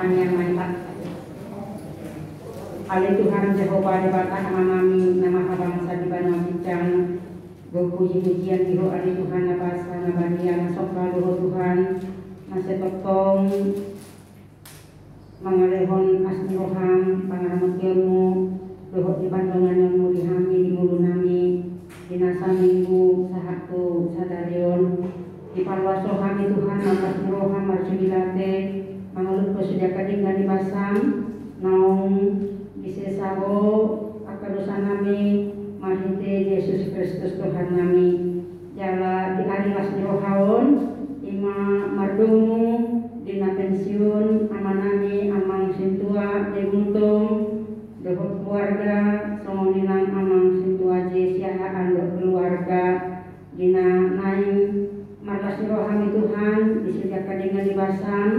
rohani yang mantap. Ali Tuhan Jehovah debatah nami nama bangsa di bana bincang puji-pujian diho ali Tuhan nabasa nabadian sokra doho Tuhan nasetotong mangalehon asmi roham pangaramutianmu doho di bandongan yang muli hami di mulu nami dinasa minggu sahatu sadarion di parwas rohami Tuhan napas roham marsudilate mangalut kesediakan dengan dibasang naung disesabo akadosa nami mahite Yesus Kristus Tuhan nami jala di ariwas rohaon ima mardumu dina pensiun amanami amang sintua deguntung dohot keluarga somonilang amang sintua jesia ando keluarga dina naing marlas rohami Tuhan disediakan dengan dibasang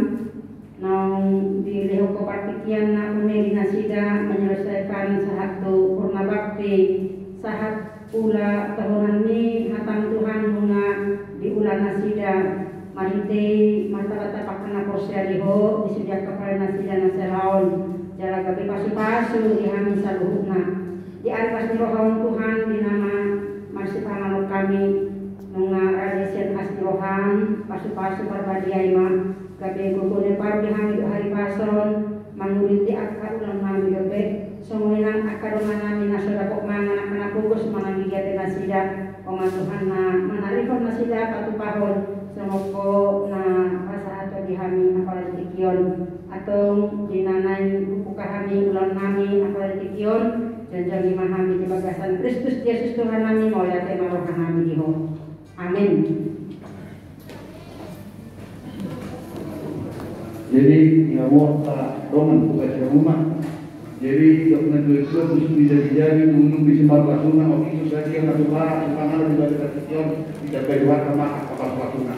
naung di leho kepartikian na une dinasida menyelesaikan sahatu purna bakti sahat pula tahunan ni hatang Tuhan bunga di ulan nasida marite martabata pakana posya liho disediakan pada nasida naselaon jala gabi pasu-pasu dihami saluhna di aripas ni rohon Tuhan di nama marsipanganok kami nunga radesian asmi rohan pasu-pasu perbadiai ma gabi gugune parbi hami hari pason manguriti akka ulang nami dobe songoinan akka dongan nami nasoda kok mangan anak kugus manang gigate nasida oman Tuhan na manarikon nasida patupahon semoko na rasa atau dihami apalagi tikion atau dinanai buka hami ulang nami apalagi tikion janjang lima hami di bagasan Kristus Yesus Tuhan nami mau lihat marohan nami diho amin. Jadi nyawa tak doman bukan rumah. Jadi dok negeri itu mesti jadi untuk bisa marwasuna oke itu saja yang satu para sepanjang juga kita kecil tidak keluar sama apa wasuna.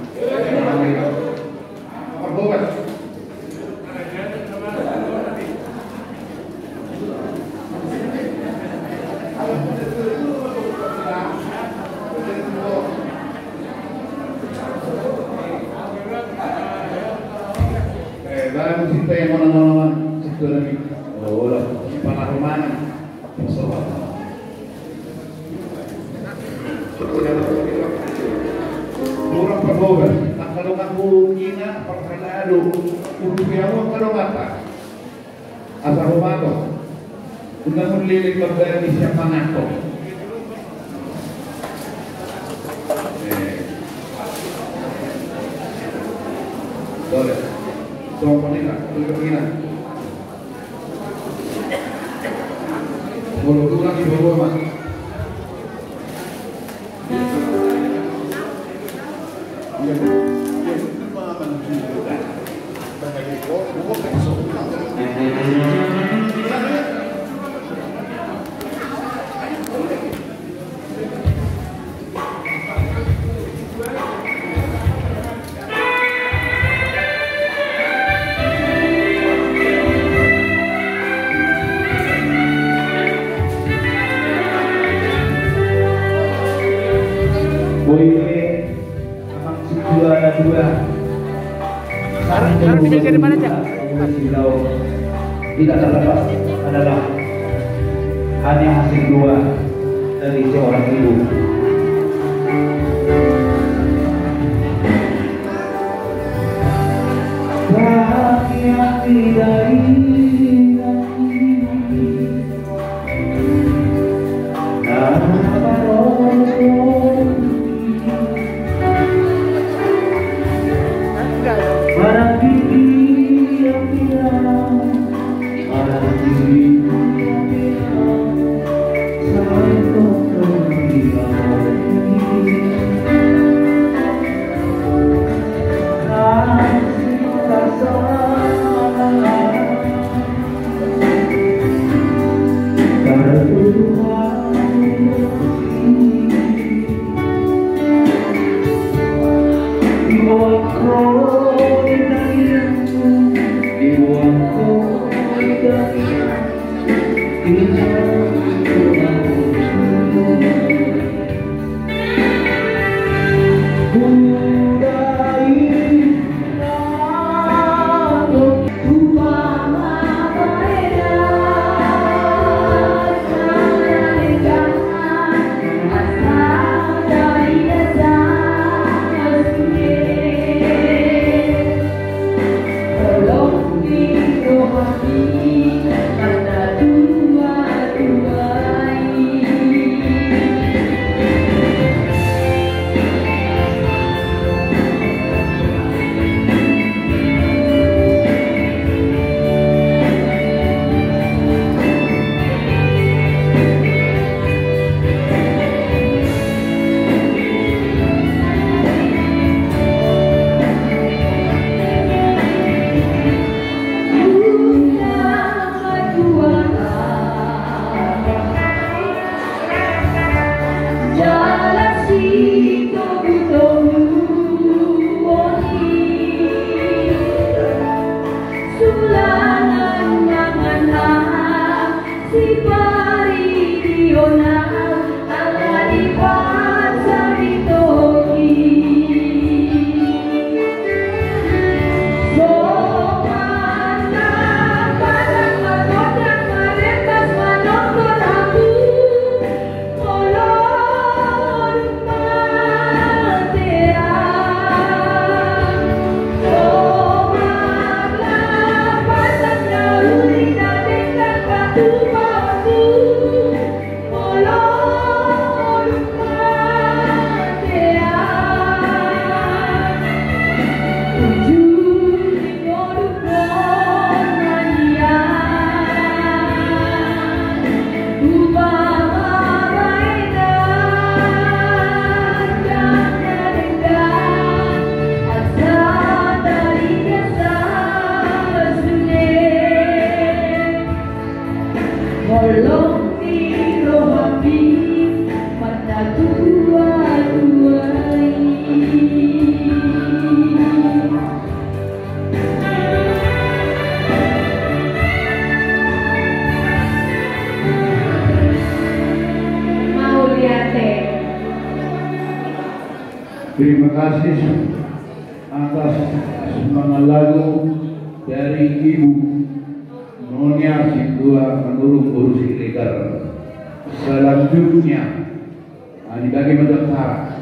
Apa bukan? Dalam cinta yang mana-mana sektor ini, oh lah, panah mana, masalah. Orang perbohongan, tak kalau aku Cina perkenaan untuk yang kalau kata, asal rumah tu, untuk melirik kepada siapa ngato. Boleh. Tolong pernah, boleh tu lagi bawa mas. Tidak terlepas adalah hanya hasil dua dari seorang ibu. Bahagia tidak Terima kasih atas semangat lagu dari Ibu Nonya Sidua Menurut Urus Ilegal. Selanjutnya dibagi mendengar.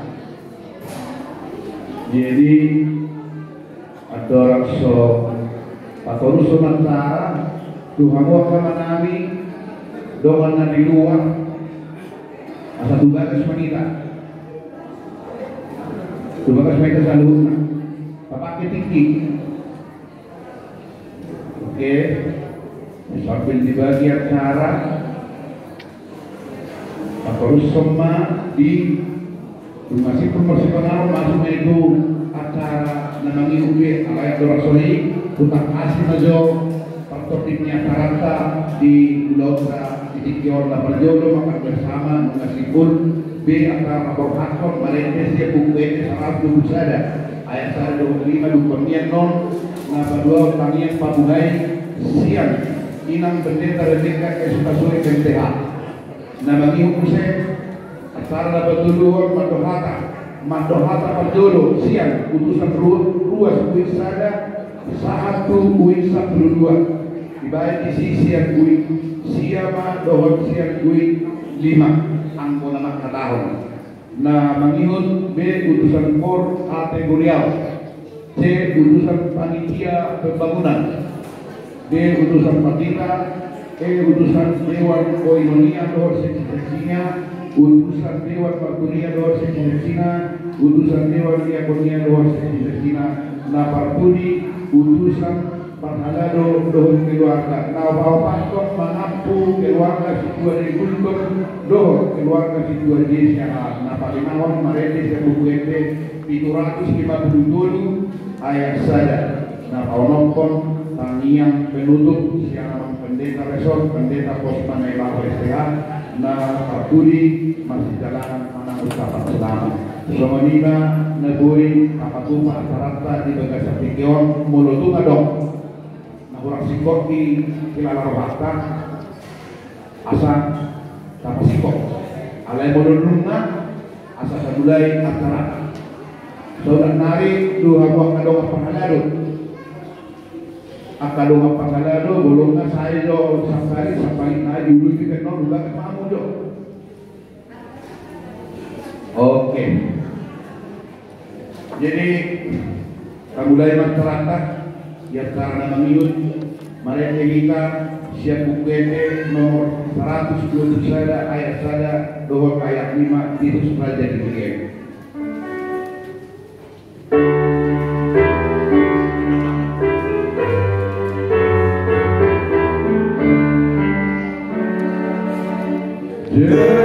Jadi ada rakso atau rusuh mentara Tuhan akan menami dengan di luar asal tugas wanita. Tugas mereka selalu pakai tinggi. Oke, sambil dibagi acara terus semua di masih pengarah masuk itu acara namanya UB alayak dorasoli utang asli majo tertibnya taranta di Lauta di Tikion dapat jodoh makan bersama mengasih pun B antara lapor hakon malentes dia buku ini salah dulu sada ayat 125 dukunnya non napa dua tangian pabugai siang inang pendeta rendeka ke Sukasuri PMTH nama ngihuk saya antara dapat dulu Madohata Pajolo siang utusan ruas Uin Sada 1 Uin 1 dibayar di sisi yang Uin siapa dohon siang Uin 5 angkona nak tahun. Nah mengihut B utusan kor kategorial, C utusan panitia pembangunan, D utusan patita, E utusan dewan koinonia dohor seksinya, utusan dewan partunia dohor seksinya, utusan dewan diakonia dohor seksinya, nah partuni utusan Panghalado dohon keluarga. Nah bahwa pastor mengampu keluarga situa dari kultur dohon keluarga situa di Syahal. Nah palinahon marete sebuku ente 750 ayat saja. Nah kalau nonton tangiang penutup siang pendeta resort pendeta pos Panailawa STH. Nah partuni masih jalan mana ucapan selamat. Somanina neguri kapatupa tarata di Bagasa Tikion mulutunga dong. Orang sikok di kilala rohata asa tanpa sikok alai bodonunga asa sadulai acara saudara nari dua buah kadonga Panghalado akadonga Panghalado bolonga saya do sampai naik dulu juga no dulu kamu do oke jadi kamulai masyarakat ya karena mengikut mereka kita siap buku nomor 120 sada ayat sada doa ayat 5 itu sudah jadi begini. Oh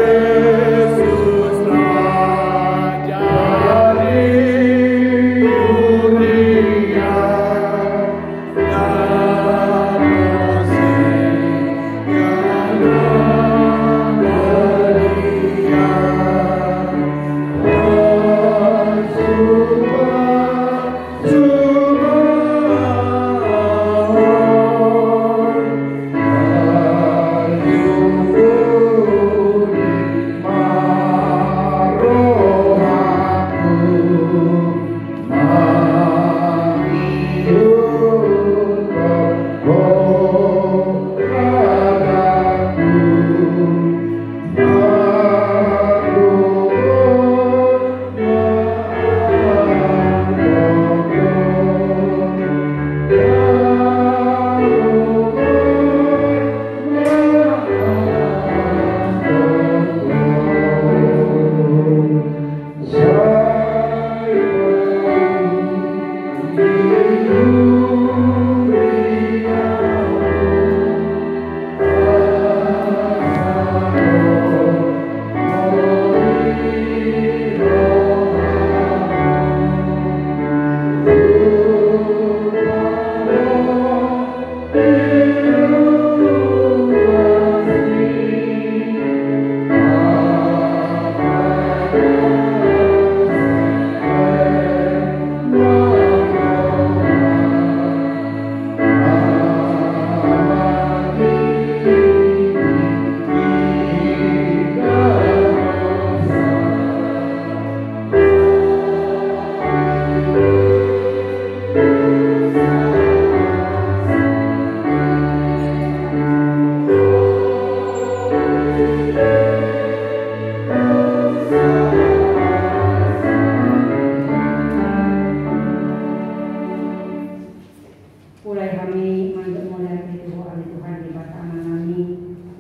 Pulai kami manjak mulai itu oleh Tuhan di bata amanami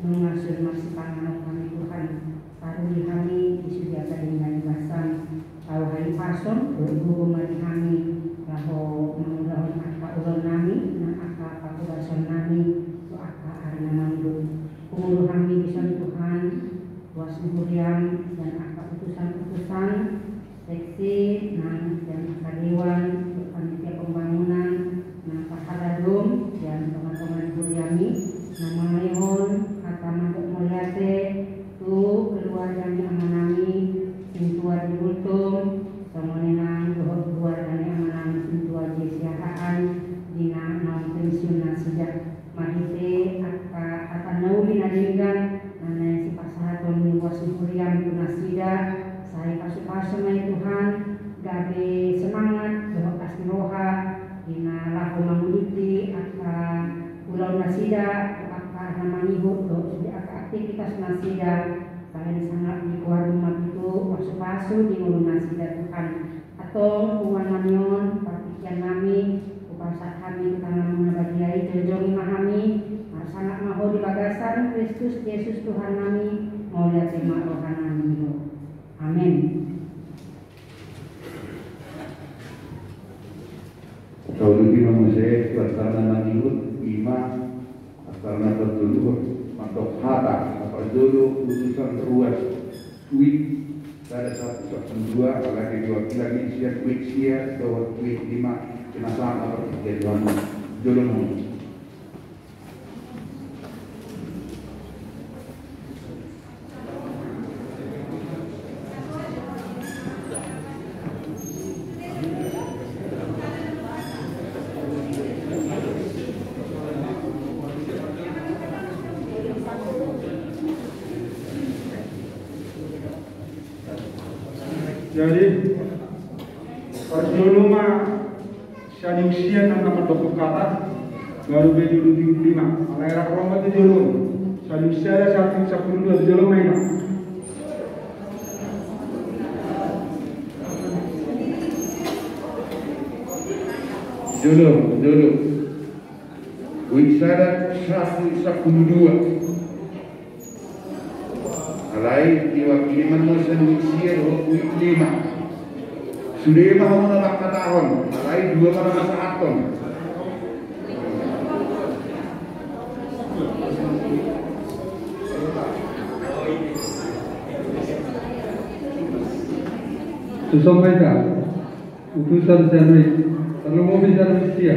mengasur masih panganan kami Tuhan. Paruli kami disediakan dengan bahasan kalau hari pason berhubung mari kami laho mengulang akak ulun nami dan akak pakurasan nami tu akak arena mandu umur kami bisa Tuhan luas hurian dan akak putusan-putusan seksi dan karyawan panitia pembangunan Haradum dan teman-teman Buryami nama Mayhon kata Mandok Mulyate tu keluarganya amanami sintua di Bultung semonenang keluarganya amanami sintua di Siahaan dina naum pensiunan sejak mahite kata nauli nadinggan nana si pasahaton ni wasi Buryam tunasida saya pasu-pasu mai Tuhan gabe semangat bahwa kasih ina lahu manguliti aka pulau nasida aka namanihu sudah aka aktivitas nasida kalian sangat di keluar rumah itu pasu-pasu di mulut nasida Tuhan atau uang manion partikian kami upasa kami tangan menabadiai jonjongi mahami sangat maho di bagasan Kristus Yesus Tuhan kami mau lihat tema rohani amin. Kau lebih memusik karena manjut ima karena berdulur mantok hata apa dulu putusan ruas tweet ada satu dua lagi dua lagi siap tweet siap atau tweet 5 jenazah apa kejadian dulu Jadi pas dulu mah saya usia nama dokter kata baru dulu 5 alaira kromat itu dulu saya usia 1 dulu main dulu wisara 112 alai diwakili manusia usia 25 sudah mau menolak tahun alai 2 tahun Susampaikan utusan servis terlalu mobil servis dia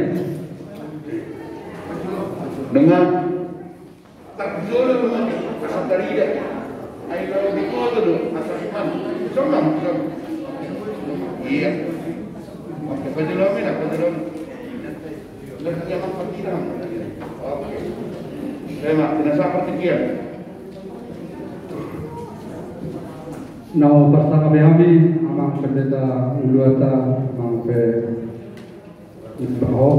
dengan takzul dengan asal terida ayo kalau dikoto do asal imam somam iya oke penjelomin apa penjelom dan jangan pertiram oke tema tidak seperti kia Now bersama kami amang pendeta Uluata amang pe Ibraho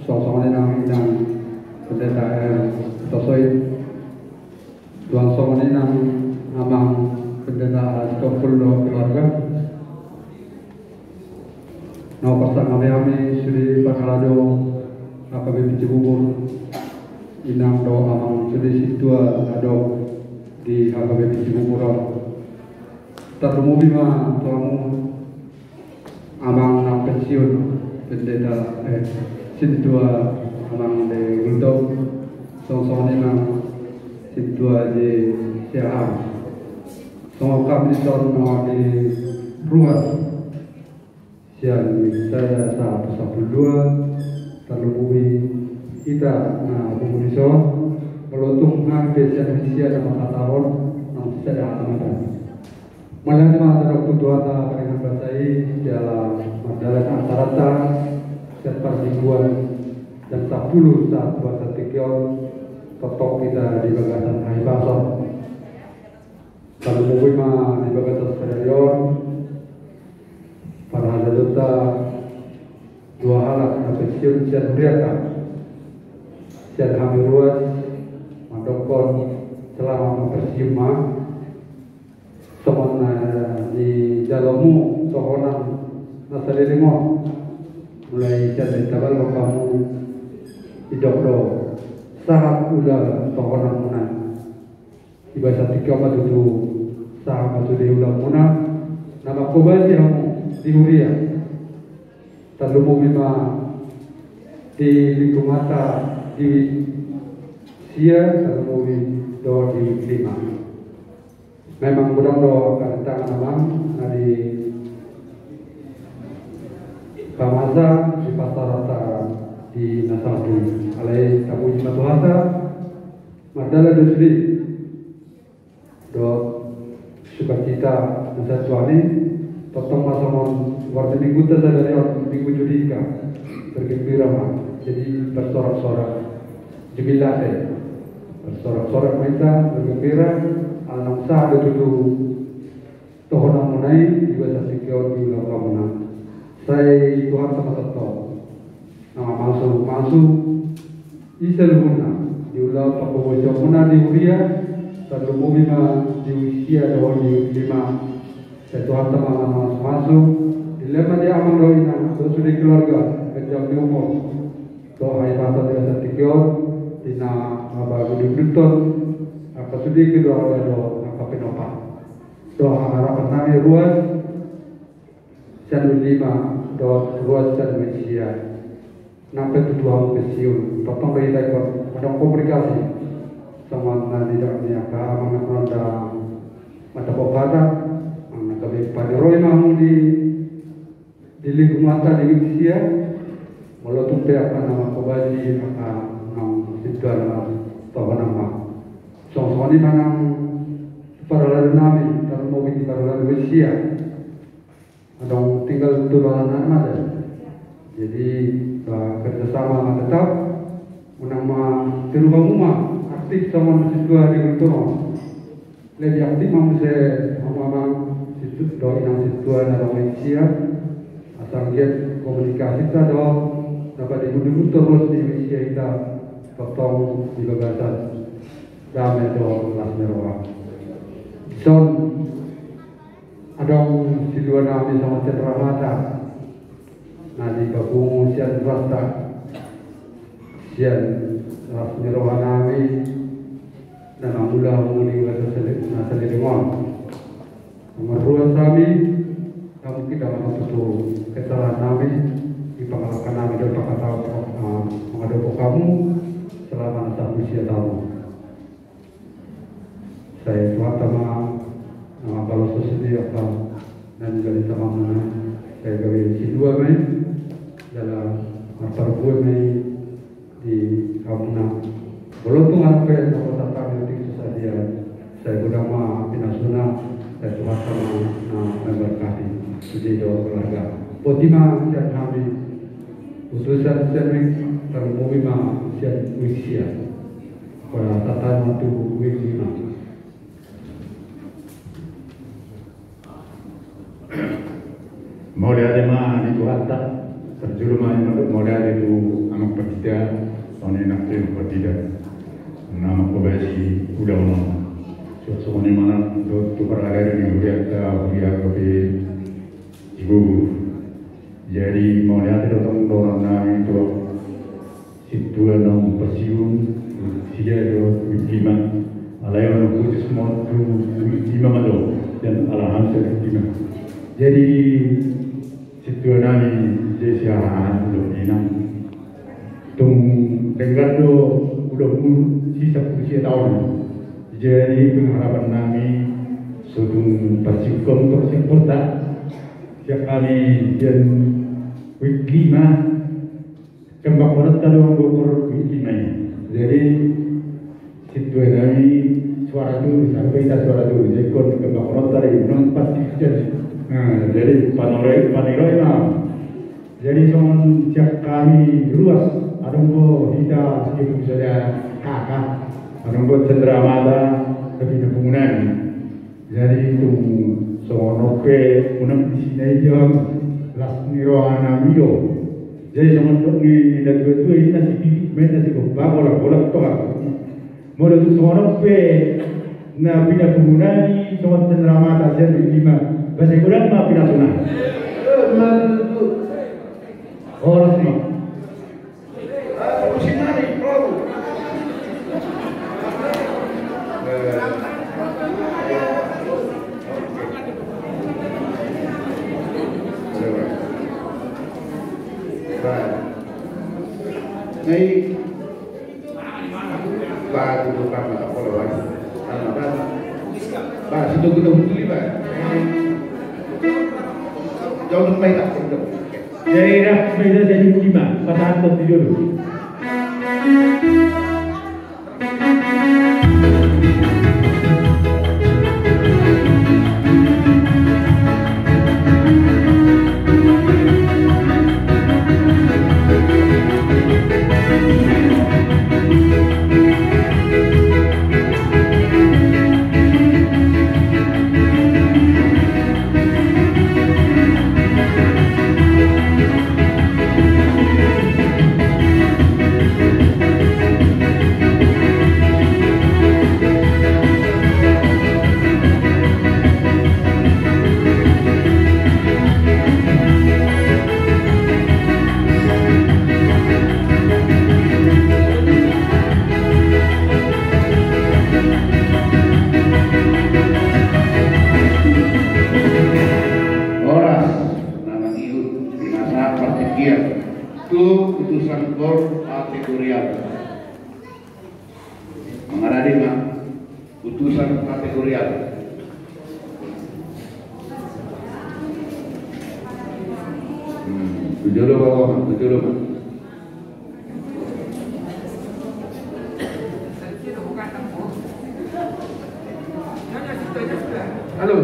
sosok nang inang pendeta Tosoi tuan sosok nang amang pendeta Topuldo keluarga. Now bersama kami Sri Pakalado AKBP Cibubur inang do amang Sri Situa ado di AKBP Cibubur. Terlebih mah kamu amang nang pensiun pendeta sintua amang de Guldo song-song nang sintua de Siahaan song kami son no di ruas sian saya 112 terlebih kita na komuniso melotung hampir sian dalam tahun nang saya akan Malam malam kutuata dengan bahasai dalam majalah antarata seperti dan 10 saat bahasa tikion totok kita di bagasan hai bahasa kalau mungkin di bagasan stadion para hadata 2 halat pensiun sian berita sian hamil ruas mandokon selama mempersium Sohon di jalamu sohonan nasalilimo mulai jadi tabal kamu do sahat ula tohonang muna iba satika matutu sahat matude ula muna nama kobasi hamu di huria talumu bima di lingkungata di sia talumu do di lima memang kurang do kata namang di Pamasa di pasar rata di Nasabri alai kamu jima tuhasa madala dosri do sukacita nasa suami totong masamon warna minggu tasa dari minggu judika bergembira mah jadi bersorak-sorak jubilate bersorak-sorak mereka bergembira alam sah betutu tohonang munai juga sasikio di ulang kamunang saya Tuhan sama tahu nama masuk iseluna diulau pakai jamuna di Uria dan lumumima di usia dua di lima saya Tuhan sama masuk dilema dia aman doina terus di keluarga kejam di umur doa hai bahasa dia setikion tina apa gudut apa sudi kedua do apa penopa doa harapan nami ruas dan lima do ruas dan Malaysia nampak tu dua kesiun potong dari dalam ada komunikasi sama nanti dak niaka mana ronda mata bokada mana kami pada roy mahu di lingkungan di Malaysia malah tu apa nama kobaji apa nama situasi tahu nama soal ini mana para lalu nami kalau mau di para lalu Malaysia ada tinggal turunan ada jadi kerjasama tetap menama terubah rumah aktif sama siswa di Gunung lebih aktif manusia sama situ doi nang siswa dalam Malaysia asal dia komunikasi kita dapat dibunuh terus di Malaysia kita potong di bagasan damai do las merah son adong si dua nami sama cenderamata nadi gabung sian rasta sian ras meroha nami dan amula muli wasa sele demon nomor kami kamu kita mampu kesalahan nami di pengalaman nami dan pakata menghadapi kamu selama satu usia tahun saya tuatama kalau sesuatu apa dan juga sama mana saya gawe si dua main dalam perbuatan main di Kamuna walaupun apa yang saya katakan itu saja saya bernama Pinasuna saya tuhan sama memberkati jadi doa keluarga Potima dan kami utusan semik termubima sian wisia pada tatan waktu wikima Maulia tema di kuata terjuru main maulia itu amak petida tahun nak terima petida nama kobasi udah ono suatu mana tu perlahan ini udah kopi ibu jadi maulia itu orang nama itu situ nama pasiun dia itu wikima alai orang khusus mau tu wikima malo dan alhamdulillah wikima jadi situ nami desi arahan do enam tung dengar do udah sisa usia tahun jadi pengharapan nami sudung pasikom untuk sekota siap kami dan wikima kembang orang kalau ngokor wikima jadi situ nami suara tu sampai kita suara tu jadi kon kembang orang tadi non pasti jadi jadi panoroi mah jadi cuman setiap kami luas ada kita sekitar saja kakak ada cenderamata lebih bangunan jadi itu sonope punam di sini jam las nirwana mio jadi cuman di dua ini nasi main nasi bola toh modal itu sonope na pindah bangunan ini cuman cenderamata jadi lima bahasa Quran mah Pinasuna. Orang ni. Sinari Pak itu kan nggak boleh lagi. Pak situ kita beli Pak. Jauh lebih baik tak? Daerah beda jadi 5 pada tahun dulu. Putusan kor kategorial mengarah lima putusan kategorial tujuh bawah Halo.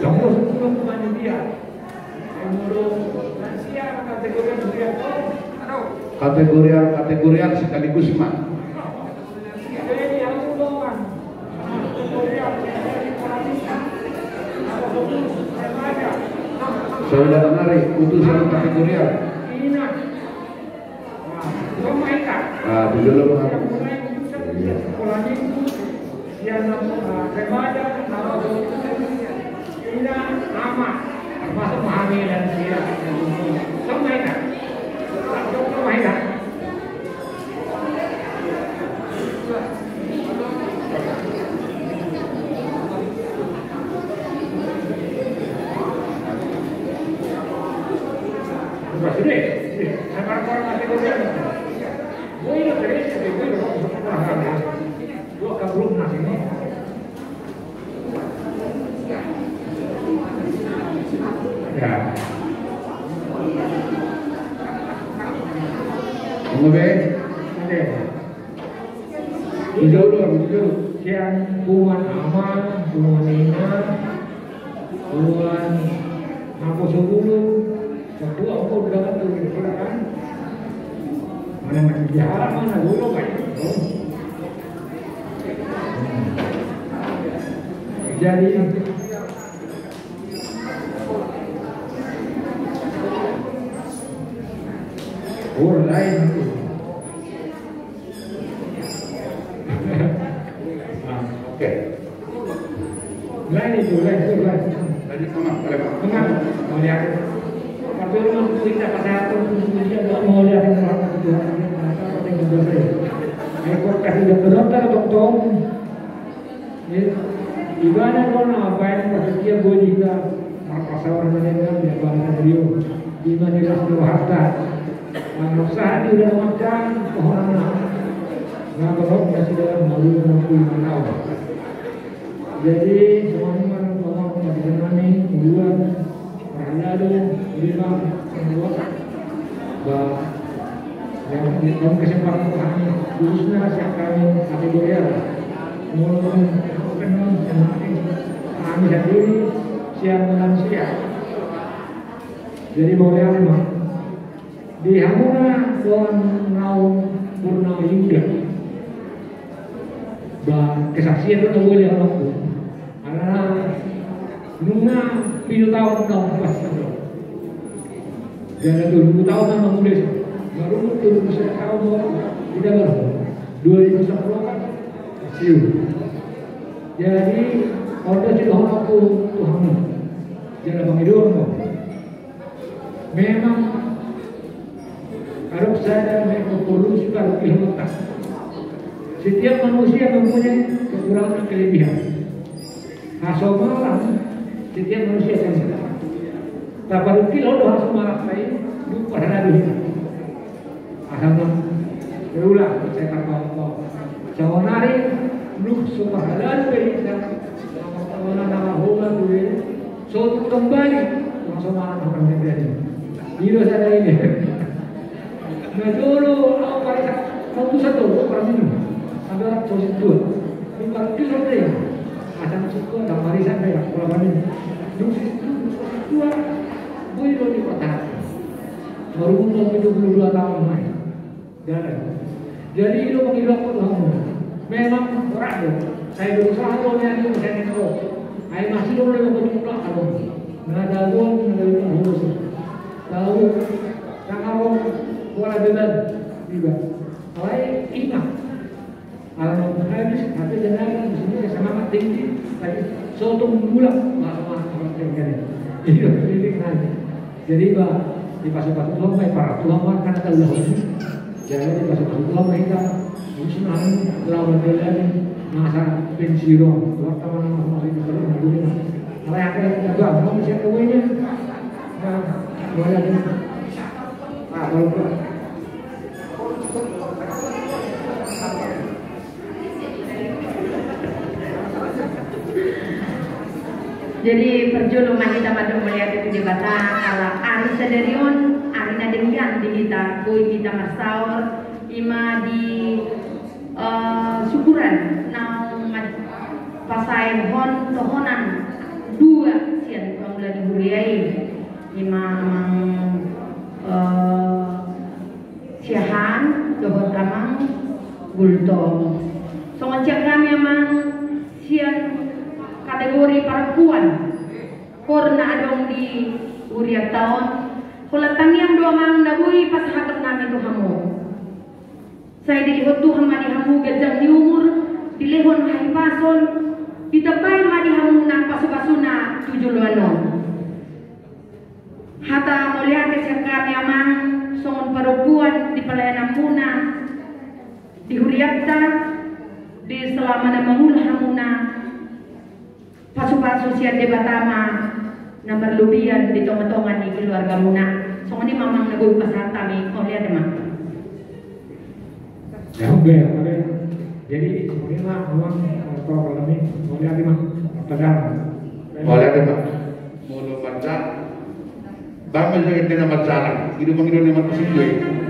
Kamu sebelum panitia. Kategorial sekaligus mah. Saudara Nari, putusan kategorial. Nah, dulu termasuk memahami dan dia sama enak yang buan aman, buan ingat, buan aku sebelum kedua aku udah kan mana masih jalan mana dulu kan jadi lain itu lain itu tadi kemana? Mau lihat tapi rumah kita pada satu dia mau lihat orang itu ekor kasih dokter gimana kalau ngapain dia gue juga pasawan mereka dia bangsa beliau di mana dia sudah harta manusia udah macam orang nah kalau masih dalam malu 65 tahun jadi teman-teman kalau kami bulan lalu 5 yang kesempatan kami khususnya siap kami kategorial mulai kami sendiri siang lansia jadi boleh lima di Hamuna don naung purna yuda kesaksian itu boleh aku karena nuna 7 tahun tahun pas dan 2000 tahun sama mulai baru 2001 tahun tidak baru 2010 kan siu jadi order sudah aku Tuhan jangan penghidupan kok memang harus saya mengevolusi kalau ilmu. Setiap manusia mempunyai kekurangan dan kelebihan. Asal malam, setiap manusia sama. Tapi kalau harus marah saya, lupa hari asal saya terkontrol. Sebenarnya lu sumahalan berita orang nama homa tuh, so kembali langsung mana orang terjadi. Ini saya ini. Nah dulu aku pada waktu satu orang itu ada proses dua, bukan itu saja. Asal suku dan warisan saya kalau ini. Dua, boleh lo di kota. Baru umur 72 tahun main. Jadi itu mengira pun memang berat. Saya berusaha untuk saya tahu. Saya masih boleh berjumpa kalau nggak ada pun nggak ada urus. Tahu sangat orang kuala beban juga. Saya ingat kalau habis tapi jangan di sini semangat tinggi. Tapi suatu bulan masalah orang terjadi. Ini nanti. Jadi di pasal-pasal Tuhan baik para Tuhan karena tahu jadi di pasal-pasal Tuhan mereka musnah lawan bela masa pensiro waktu mana masih terus dulu kalau yang ada juga mau bisa kuenya boleh kalau jadi perjuluman kita pada melihat itu di bata ala Ari Sadarion, Ari Nademian di kita, Boy kita Masaur, Ima di syukuran, nang pasai hon tohonan dua sian pamula di Buriai, Ima siahan, dohot amang, bultong. So ngecek kami amang sian kategori perempuan korna adong di uriak tahun kulat tangiam dua mang nabui pas hakat nami tu hamu saya dilihot tu hama di hamu gajang di umur dilehon hai pason ditebay ma di hamu na pasu-pasuna 7 luanon hata melihat siap kami amang songon perempuan di pelayanan muna di uriak di selama na mangul hamuna pasu-pasu siat debatama na berlebihan di tongan-tongan di keluarga muna. So ini mamang nagoy pasal kami, kau lihat emang. Ya oke. Jadi sebenarnya memang problem ini, kau lihat emang pedang. Kau lihat emang. Mau baca, bangsa yang itu nama jalan, hidup mengirim nama kesulitan.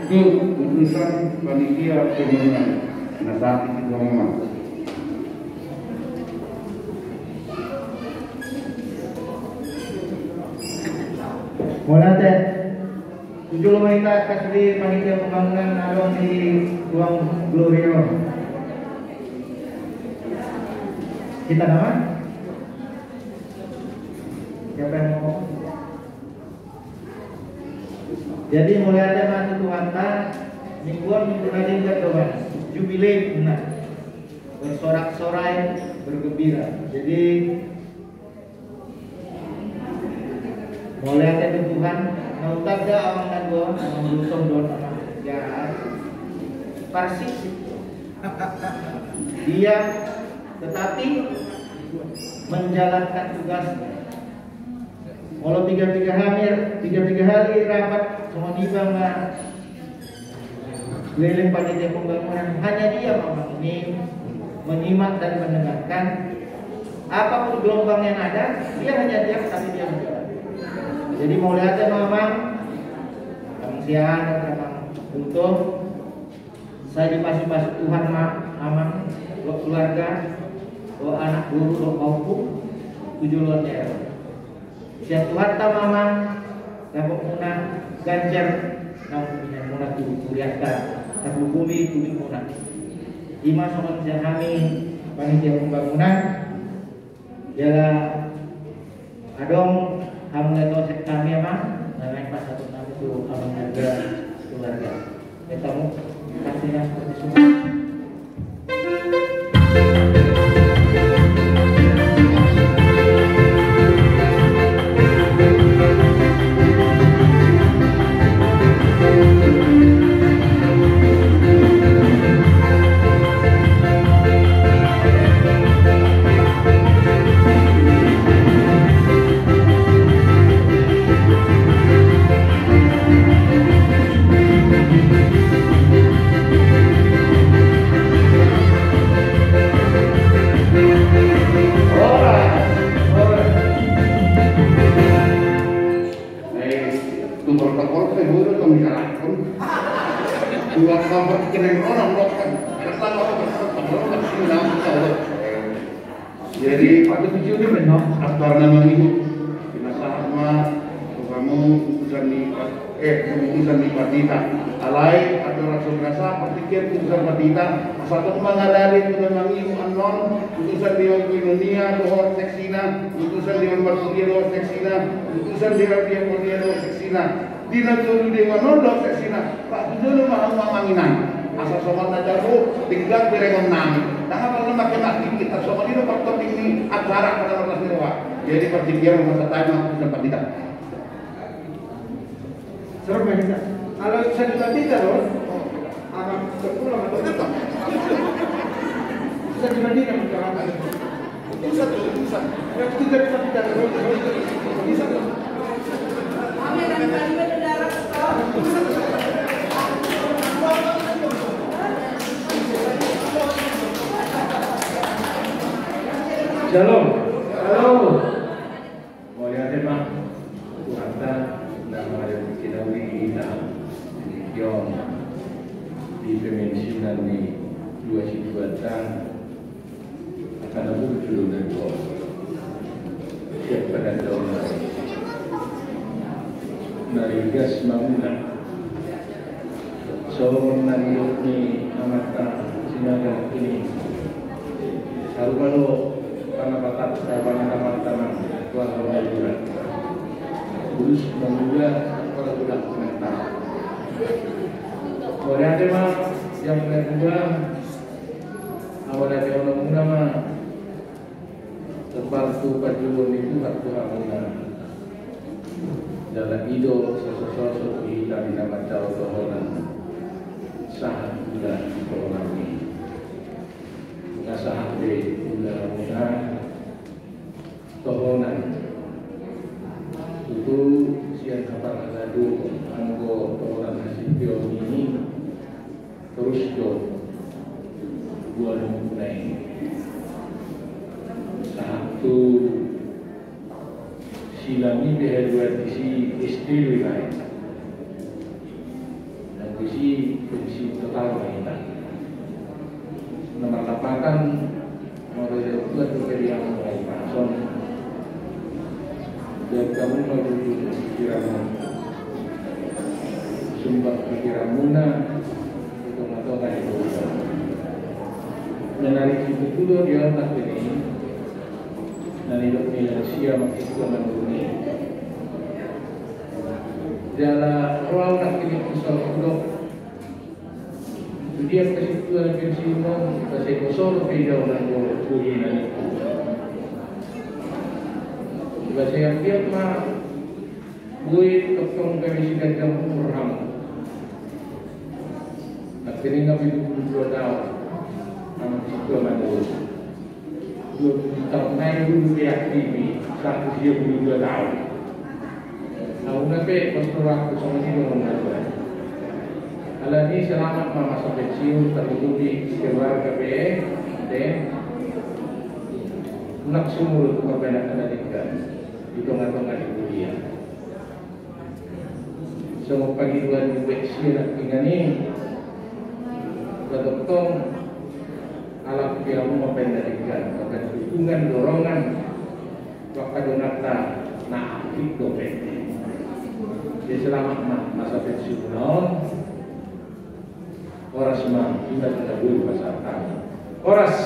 Keputusan panitia pemenang nasihat itu memang Mula teh 7 wanita kasih panitia pembangunan adong di ruang Glorio. Kita nama? Siapa yang mau? Jadi mulai ada masa Tuhan mingguan minggu nanti kita coba jubilei benar bersorak-sorai bergembira. Jadi mulai ada Tuhan mau tak ada orang nadon melusong don ya persis dia tetapi menjalankan tugasnya. Kalau 3 hari rapat semua dibang leleng panitia pembangunan hanya dia memang ini menyimak dan mendengarkan apapun gelombang yang ada dia hanya diam tapi dia menjalankan. Jadi mau lihatnya memang kemanusiaan dan memang untuk saya dipasung-pasung Tuhan mamang keluarga anak guru maupun 7 luar daerah. Siap Tuhan ta mamang dapat menang ganjar punya muna tu kuriata tapi bumi tu muna ima sobat kami panitia pembangunan ialah adong hamga sek kami ama naik pas satu kami tu abang harga keluarga kita mau kasihnya seperti semua. Jadi patut tujuh ni benar. Aktor nama ibu, binasahma, kamu utusan di partita. Alai atau rasa berasa pertikir utusan partita. Satu mengalami dengan ibu anon, utusan di Indonesia, dohor seksina, utusan di Marsudia dohor seksina, utusan di Arabia dohor seksina. Di negara dewa dohor seksina. Pak tujuh mahal manginan. Asal somat najaru tinggal berengon nami. Nah kalau makin kita somat itu faktor ini acara pada mertas dewa. Jadi pertikian masa tanya dapat tidak. Serem ya. Kalau bisa dibantikan loh, anak sekolah atau tetap bisa dibantikan masyarakat. Bisa. Ya kita dibantikan loh. Bisa. Kami dan kami berdarah. Shalom. Halo. Mulia tema Tuhan nama yang kita beri yang di pemensinan di 2 tahun akan muncul dari siapa dan tahun dari gas bangunan seorang dari ini amata sinaga ini kalau karena batas tanah Tuhan mengajukan terus menunda kalau sudah komentar. Kemudian tema yang kedua awal dari orang nama terbantu pajuan itu waktu ramuna dalam hidup sosok kita di nama jauh tohonan sangat mudah dikoronami. Saat di mudah-mudahan tohonan itu siang kapan ngadu anggo tohonan hasil ini terus dua mulai satu silami dua isi istri lain dan isi total kita nomor 8 kan model itu dari yang mulai pasang dan kamu mau pikiran sumpah pikiran muna itu atau kan itu menarik itu dulu dia tak ini dan hidup Indonesia makin zaman dunia dalam ruang nak ini kusal untuk dia kasih tuan pensiun kasih kosong beda orang kuliah itu. Bahasa yang dia mah buat tokong kami sudah jauh orang. Akhirnya kami 22 tahun, kami itu malu. 20 tahun naik dulu diaktivi, satu dia 22 tahun. Tahun nanti pastor aku sama dia orang lain. Kalau ini selamat masa pensiun terhubungi keluarga BE dan nak sumur kebenaran pendidikan di tengah-tengah ibu dia. Semua pagi 2 beksi nak ingani bertong alat piamu pendidikan akan dukungan dorongan waktu donata nah itu ya selama masa pensiunal Horas mah kita ketahui pasal kami. Horas.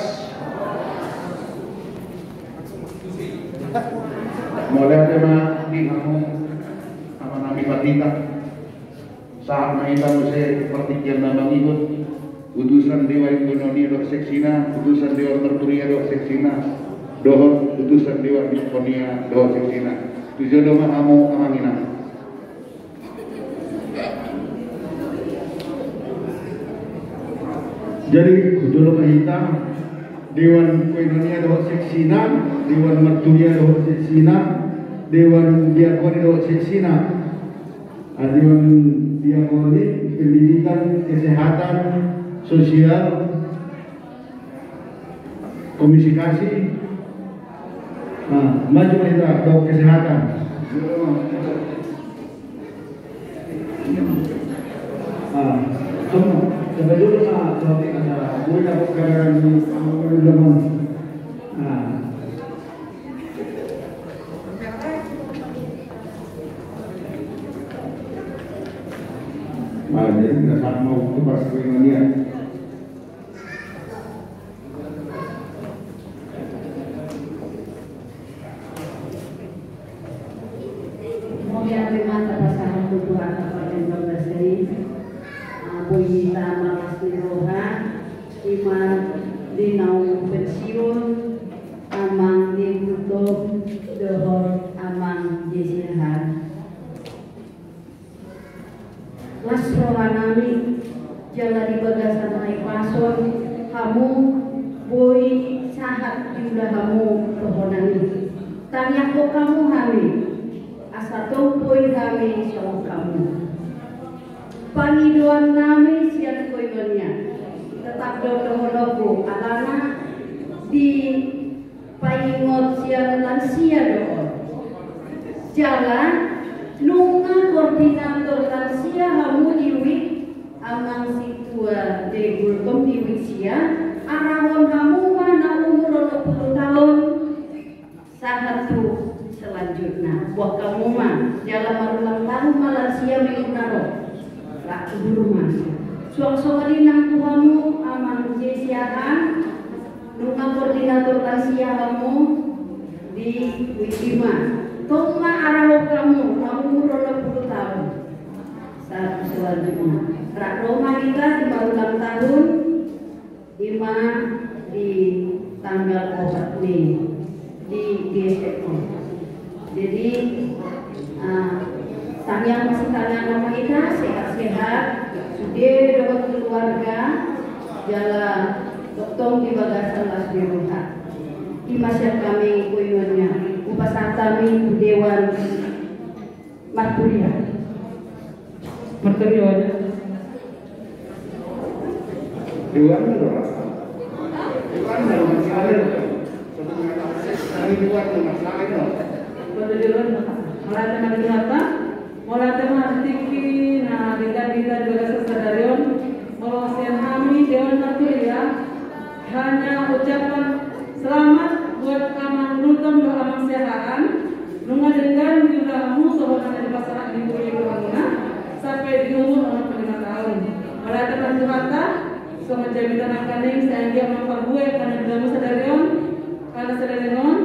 Mulai tema di kamu apa nami patita saat kita musik pertikian nama ikut utusan Dewa Ekonomi dok seksina, utusan Dewa Terturia dok seksina, dohot utusan Dewa Diskonia dok seksina. Tujuan doa kamu amangina. Jadi kudul kita Dewan Koinonia dohot seksina, Dewan Merturia dohot seksina, Dewan Diakoni dohot seksina, Dewan Diakoni Pendidikan, Kesehatan, Sosial, Komisi Kasih. Nah, maju kita dohot kesehatan. Semua. Sampai dulu mah kalau kita boleh dapat gambaran di lemon. Jadi kita saat mau tukar Koinonia. Kemudian mata pasangan tujuan Kabupaten Bangladesh. Punyita malas diroha iman dinau pensiun amang dibutuh dohor amang disirhan lasrohanami jalan di bagasan naik pason kamu boy sahat juga kamu dohonami tanya kok kamu hami asato boy hami so kamu Paniduan nami siang koinonia tetap dodo-dodo alana di paingot siang lansia doon jalan nunga koordinator lansia hamu diwik amang situa de gulkom diwik sia arahon hamu mana umur 20 tahun satu selanjutnya buat kamu mah jalan marulang tahun malansia mengunaro Ratu dulu mas. Suang-suang nang tuhamu aman jesiahan, nunga koordinator lansia kamu di Wisma. Tungma arah kamu 20 tahun. Satu selanjutnya. Rak Roma kita di ulang tahun 5 di tanggal 4 Mei di GSO. Jadi Tanya masih tanya nama kita sehat-sehat, sudah dapat keluarga, jalan dokter di bagasan las biruha. Di masyarakat kami koinonia, upasar kami Dewan Merturia. Merturia aja. Dewan berapa? Dewan berapa? Kami buat masalah itu. Pada dewan, mulai dengan apa? Mulai dengan tinggi, nah kita juga sesadarion, melosian kami Dewan Merturia hanya ucapan selamat buat amang rutam doa amang sehaan, nungadengan jumlahmu soalnya di pasaran di Buwana sampai di umur 45 tahun. Mulai dengan kata, sama jaminan akaning saya dia memperbuat karena dalam sadarion, karena sadarion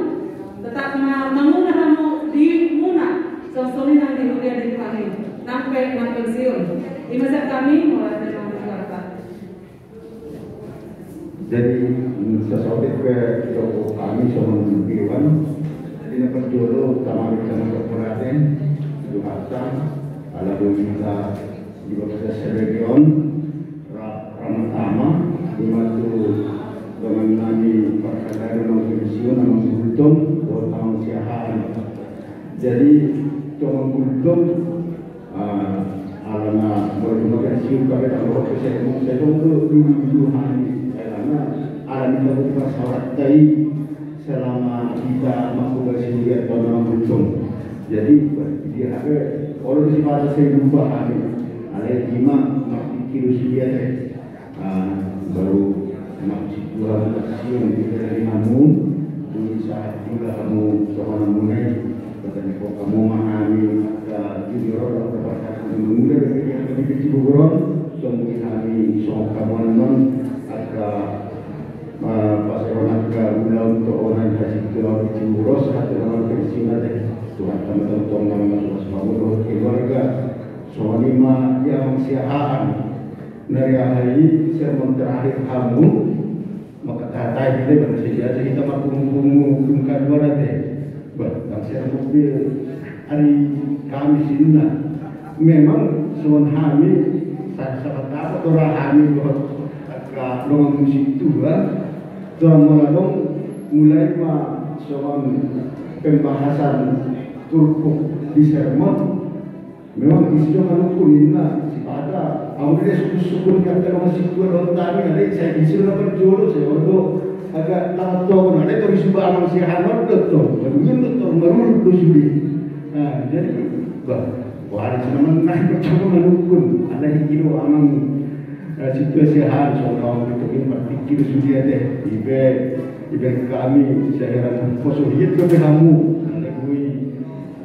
tetap mengunah kamu di Muna. Sosoni nang dihulia di kami, sampai nang pensiun. Di masa kami mulai dari Jakarta. Jadi sesuatu ke toko kami sama Dewan, ini perjolo sama Kabupaten Jakarta, ala kita di Bangladesh region, Ramatama, di mana dengan nami perkara dan pensiun nama Gultom, orang siahaan. Jadi cuma Gultom alana berbagai siu pada tahun saya dulu hari alana alana kita berpasaran tadi selama kita mampu bersedia tahun Gultom. Jadi dia ada orang di pada saya lupa hari alai lima pikir usia baru masih dua siu yang dari namun di saat juga kamu seorang mulai katanya kok kamu memahami junior atau kepercayaan muda yang lebih kecil buron kemudian kami soal kamu non agak pasaran agak guna untuk organisasi keluarga Ciburos atau orang Kristina deh Tuhan teman-teman nama masuk semua keluarga soalnya yang siahaan dari hari sermon terakhir kamu maka kata ini pada sejarah kita makum luar deh bah saya mobil hari Kamis ini memang soal kami saya tahu orang kami bahwa agak long musik Tuhan dalam mulai soal pembahasan turku di sermon memang isinya kalau kulina pada awalnya syukur kata masih dua tahun tadi ada saya disuruh berjolo saya waktu agak tahu ada terus bangun si Hanor betul baru sudah nah jadi hari senang naik bercoba menukun ada yang kilo amang situasi hal soal itu ini berpikir sudah deh ibe kami saya heran posohiyat ke kamu ada gue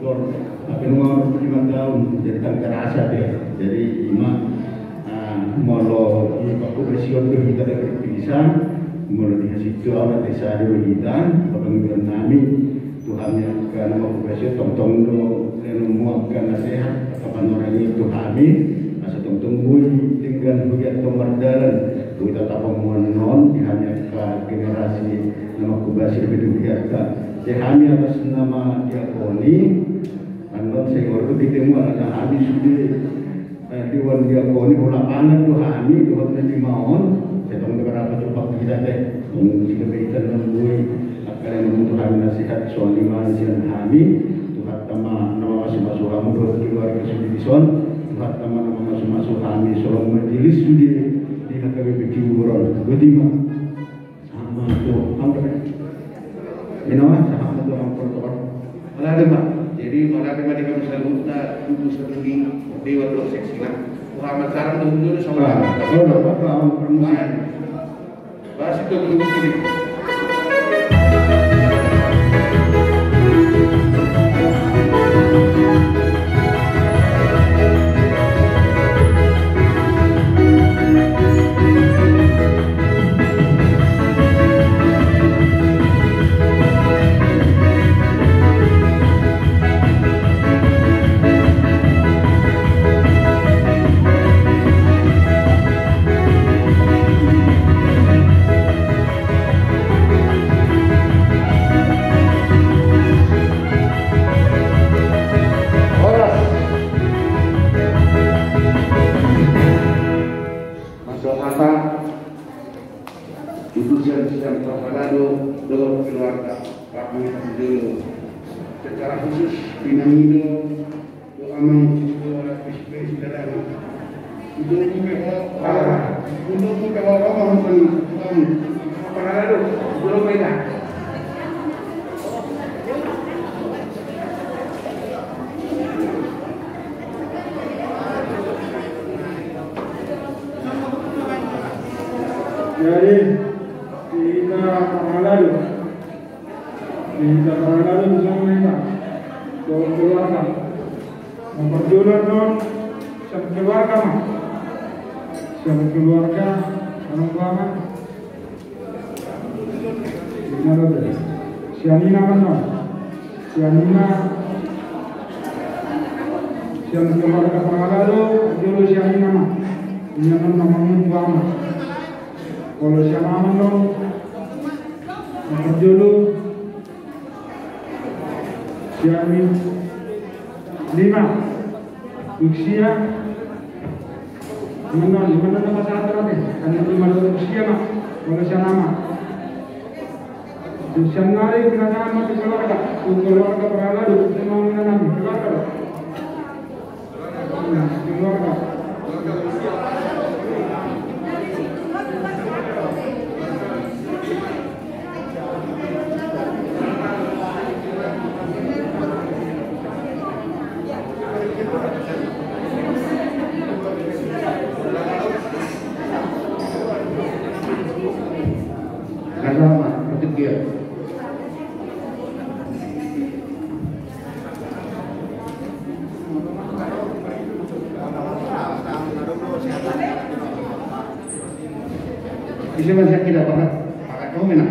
dor apa nomor 5 tahun jadi kan terasa deh jadi imam molo ini pak presiden tuh kita ada kepisan molo di situ ada desa di kita pemimpin kami Tuhan yang karena mau presiden tong-tong memuatkan nasihat kapan orang itu kami masa tong-tong dengan buat pemerdalan kita tak pemohon hanya ke generasi nama kubasi lebih biasa kami atas nama diakoni anggap saya baru ketemu anak habis sudah diwan diakoni bola panas tuh kami Tuhan nanti mohon saya tahu beberapa cepat kita deh jika kaitan dengan gue akan membutuhkan nasihat soal iman dan kami Tuhan nama masuk-masuk kamu doa keluarga Sudison Tuhan nama masuk-masuk kami soal majelis sudah di HKBP Ciburon berdima sama tuh hampir sama tuh hampir malah Pak jadi malah memang di kami selalu untuk sendiri dewa dua seksi lah Muhammad Karam dulu sama permusikan bahas itu dulu sini secara khusus Pinamido doa untuk jadi kita lalu bersama kita keluarga memperjuangkan non keluarga orang tua sianina mana sianina sian keluarga lalu dulu sianina mah ini namanya tua kalau siapa non dulu yakni 5 usia mana nama sahabat karena 5 usia mah kalau siapa nama Jangan kerana mati keluarga berhala dulu semua menanam keluarga. Bisa masih kita pakai kamu mana?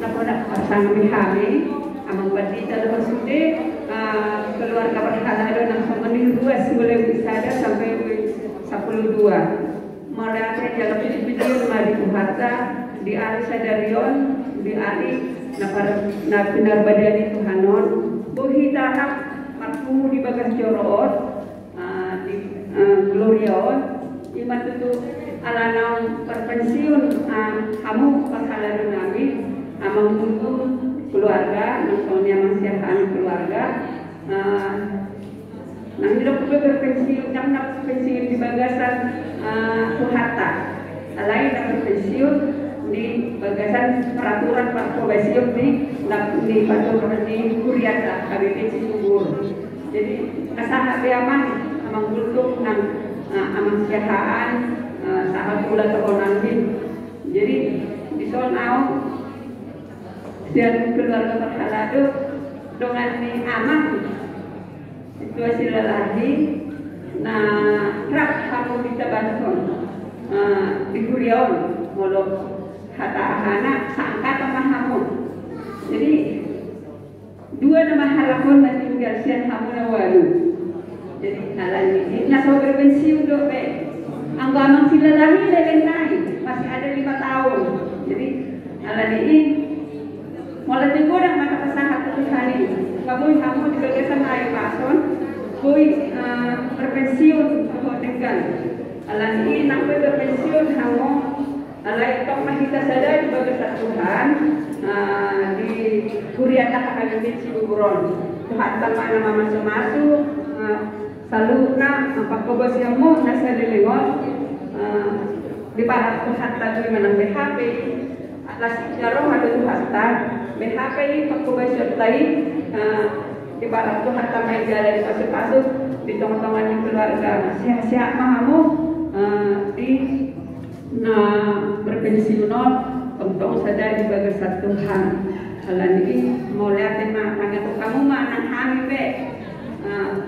Naponak pasang kami, amang pati dalam sude keluarga berhala dan semening 2 boleh bisa sampai 12. Melihat dalam video mari Tuhan di ari sadarion di ari na benar badani Tuhanon buhi tahap aku di bagas jorot di gloriaon iman itu alanang perpensiun kamu perhalaran kami amang tunggu keluarga nangsonya masyahan keluarga nang hidup berpensiun nang pensiun di bagasan Suhata lain dapat pensiun di bagasan peraturan pensiun di peraturan di Kuriata KBP Cibubur. Jadi asal aman amang bulung nang amang siahaan sahabat pula terkonan jadi di sonau dan keluarga berhalado dengan ni aman situasi lelaki kerap kamu kita bantu di Kurion molok kata anak sangka sama kamu jadi 2 nama halakon na tinggal siang kamu na walu jadi alam ini nasa berpensiun do be ang bamang sila lagi leleng masih ada 5 tahun jadi alam ini mulai minggu dan mata pasangan Tuhan ini kamu di bagasan air pason boy berpensiun dengan alam ini nampai berpensiun kamu alai tok kita sadar di bagasan Tuhan di Kuriata KBP Cibubur Tuhan tanpa nama masuk selalu apa kobos yang mau nasa lelengon di barat Tuhan tadi menang BHP atas jarum ada Tuhan BHP pakobos sertai di barat Tuhan tamai jalan pasuk-pasuk di tengah-tengah yang keluarga siap-siap mahamu di berpensiunon untuk sadar di bagasan Tuhan alam ini mulai tema tanya kamu mana kami be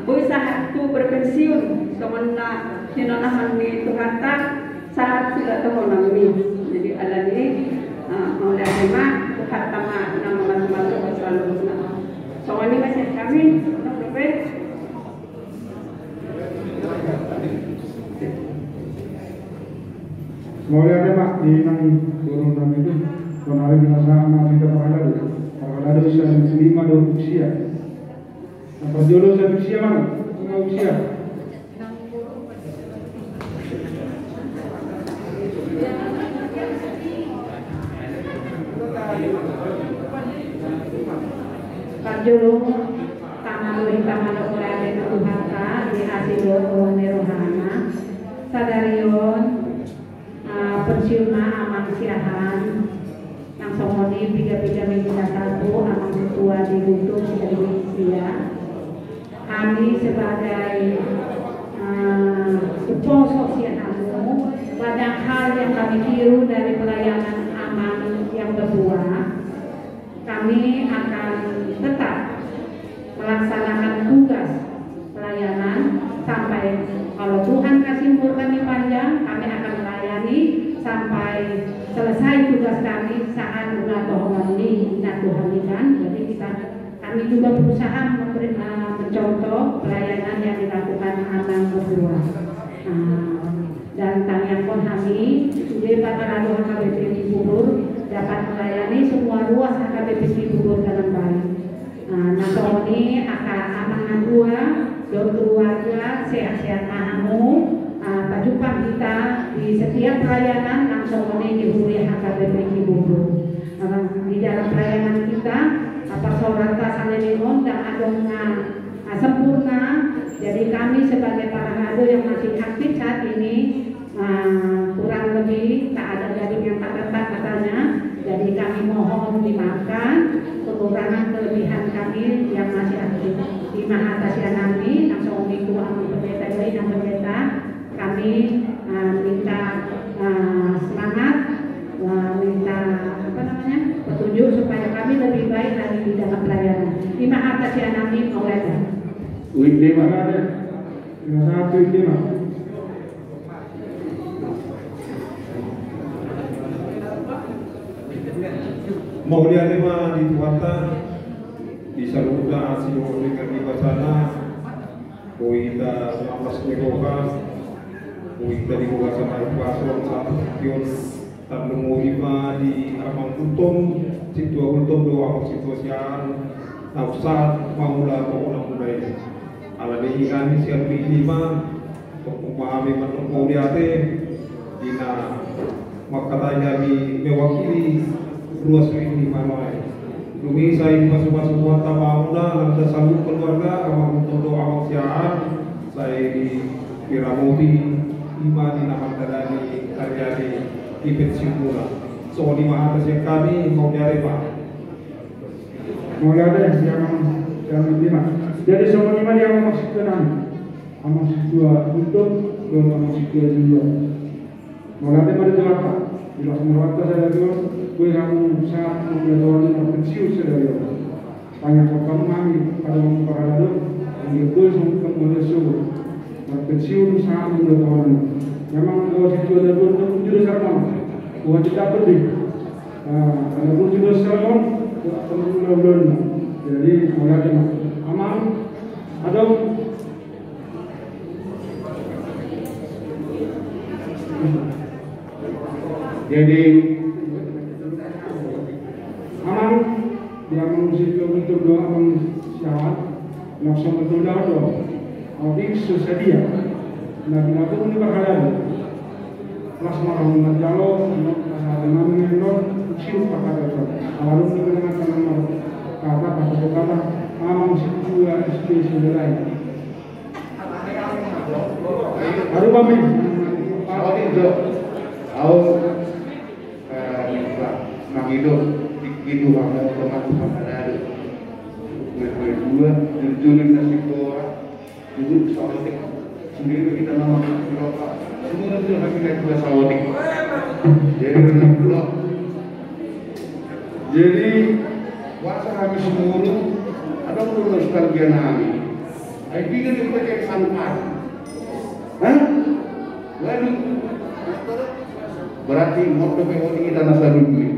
bisa tu berpensiun semena hinanahan ni Tuhan tak saat sudah tahu nami jadi alam ini mulai tema Tuhan tama nama masing-masing selalu soal ini masih kami be Semoga tema di nang turun kami itu konari binasa kita paralado bisa 5 usia. Apa jodoh saya usia mana? Enggak usia. Pajulu tamalo kurade Tuhata di asilo nerohana sadarion pensiunna amang siahan yang somoni 3 minggu satu amang ketua di Gunung Indonesia kami sebagai sponsor siahanmu banyak hal yang kami tiru dari pelayanan amang yang berdua kami akan tetap melaksanakan tugas pelayanan sampai kalau Tuhan kasih umur kami panjang kami akan melayani sampai selesai tugas kami saat Tuhan ini jadi kami juga berusaha mencontoh pelayanan yang dilakukan amang berdua dan tanyakon kami sudah Paralado KBP Cibubur dapat melayani semua ruas KBP Cibubur dalam baik nah ini akan amangan dua dan keluarga sehat-sehat mahamu jumpa kita di setiap pelayanan langsung di Huri KBP Cibubur di dalam pelayanan kita apa sorata sanelimon dan adongna sempurna jadi kami sebagai Paralado yang masih aktif saat ini kurang lebih tak ada gaji yang tak tetap katanya jadi kami mohon dimaafkan kekurangan kelebihan kami yang masih aktif di Mahatasya nanti langsung di Tuhan pendeta dan pendeta kami minta semangat minta petunjuk supaya kami lebih baik lagi di dalam pelayanan di Mahatasya nanti oleh Windema ada 1 Windema Maulia lima di Tuata di Saluda Asio dengan di Basana Boita 19 Megoka Boita di Basana Ipason satu Kion Tablung lima di Amang Untung Situa Untung doa situasian Tafsat Maula Pokona Mulai Ala di kami siap lima untuk memahami menurut Mauliate Dina makatanya di mewakili luas ini manoi. Demi saya masuk semua tamauna dan sambut keluarga kami untuk doa siaan saya di Piramuti lima di nama dari Karyadi di Pensimula. So di atas yang kami mau dari Pak. Mau ada yang lima. Jadi semua lima dia masuk ke enam. Masuk dua untuk dua masuk dua juga. Mau ada pada apa? Bila semua saya lihat gue kamu sangat mengetahui terkecil sedaya banyak kamu kami pada memperhadap yang gue semua suruh terkecil sangat mengetahui memang kalau situ ada dua judul sermon gue tidak pedih ada dua judul sermon teman-teman jadi mulai aman ada jadi dia mengusir untuk doa mensyawat langsung betul doa adik sesedia nabi nabi ini berhalal kelas marah menjalo dengan mengendor cium pakar itu awalnya dengan teman kata amang situa spesial lain baru kami awal itu Magido itu kamu teman-teman ada dua jujur nasi goreng duduk sawatik sendiri kita nama berapa semua itu kami naik dua sawatik jadi renang pulau jadi puasa kami semua ada perlu nostalgia kami saya pikir itu kayak sampai waduh berarti mau ke kita nasa duit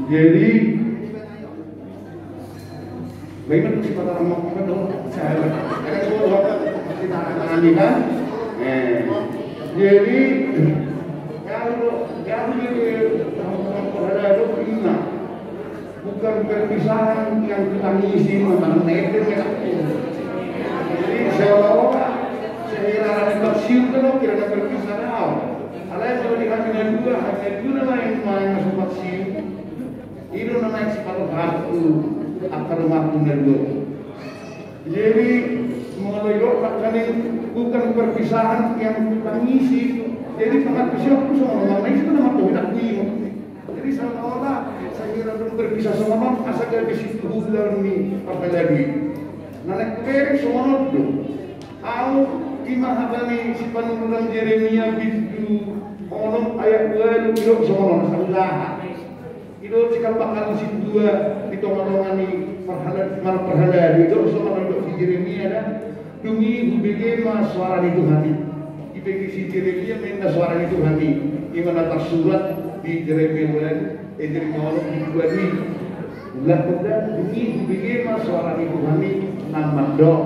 jadi bagaimana kita orang mau dong saya kita akan kan jadi kalau ada itu bukan perpisahan yang kita ngisi memang netir jadi seolah-olah sehingga ada siu kan kira-kira perpisahan alai kalau hanya dua lain main sempat siu itu namanya sifat waktu akar waktu dulu jadi mengelola kali bukan perpisahan yang kita ngisi jadi sangat bisa aku sama orang itu nama tuh tidak bingung jadi seolah-olah saya kira berpisah sama orang asal dari situ bulan ini apa lagi naik kering semua itu aku gimana nih si penurunan Yeremia bidu orang ayat 2 itu semua orang salah itu cikal bakal si dua di tongan ni perhala itu semua orang di Yeremia dan demi bagaimana suara itu hati dibagi si Yeremia minta suara itu hati di mana tersurat di Yeremia Yeremia orang di dua ni bulan kemudian demi bagaimana suara itu hati nama dok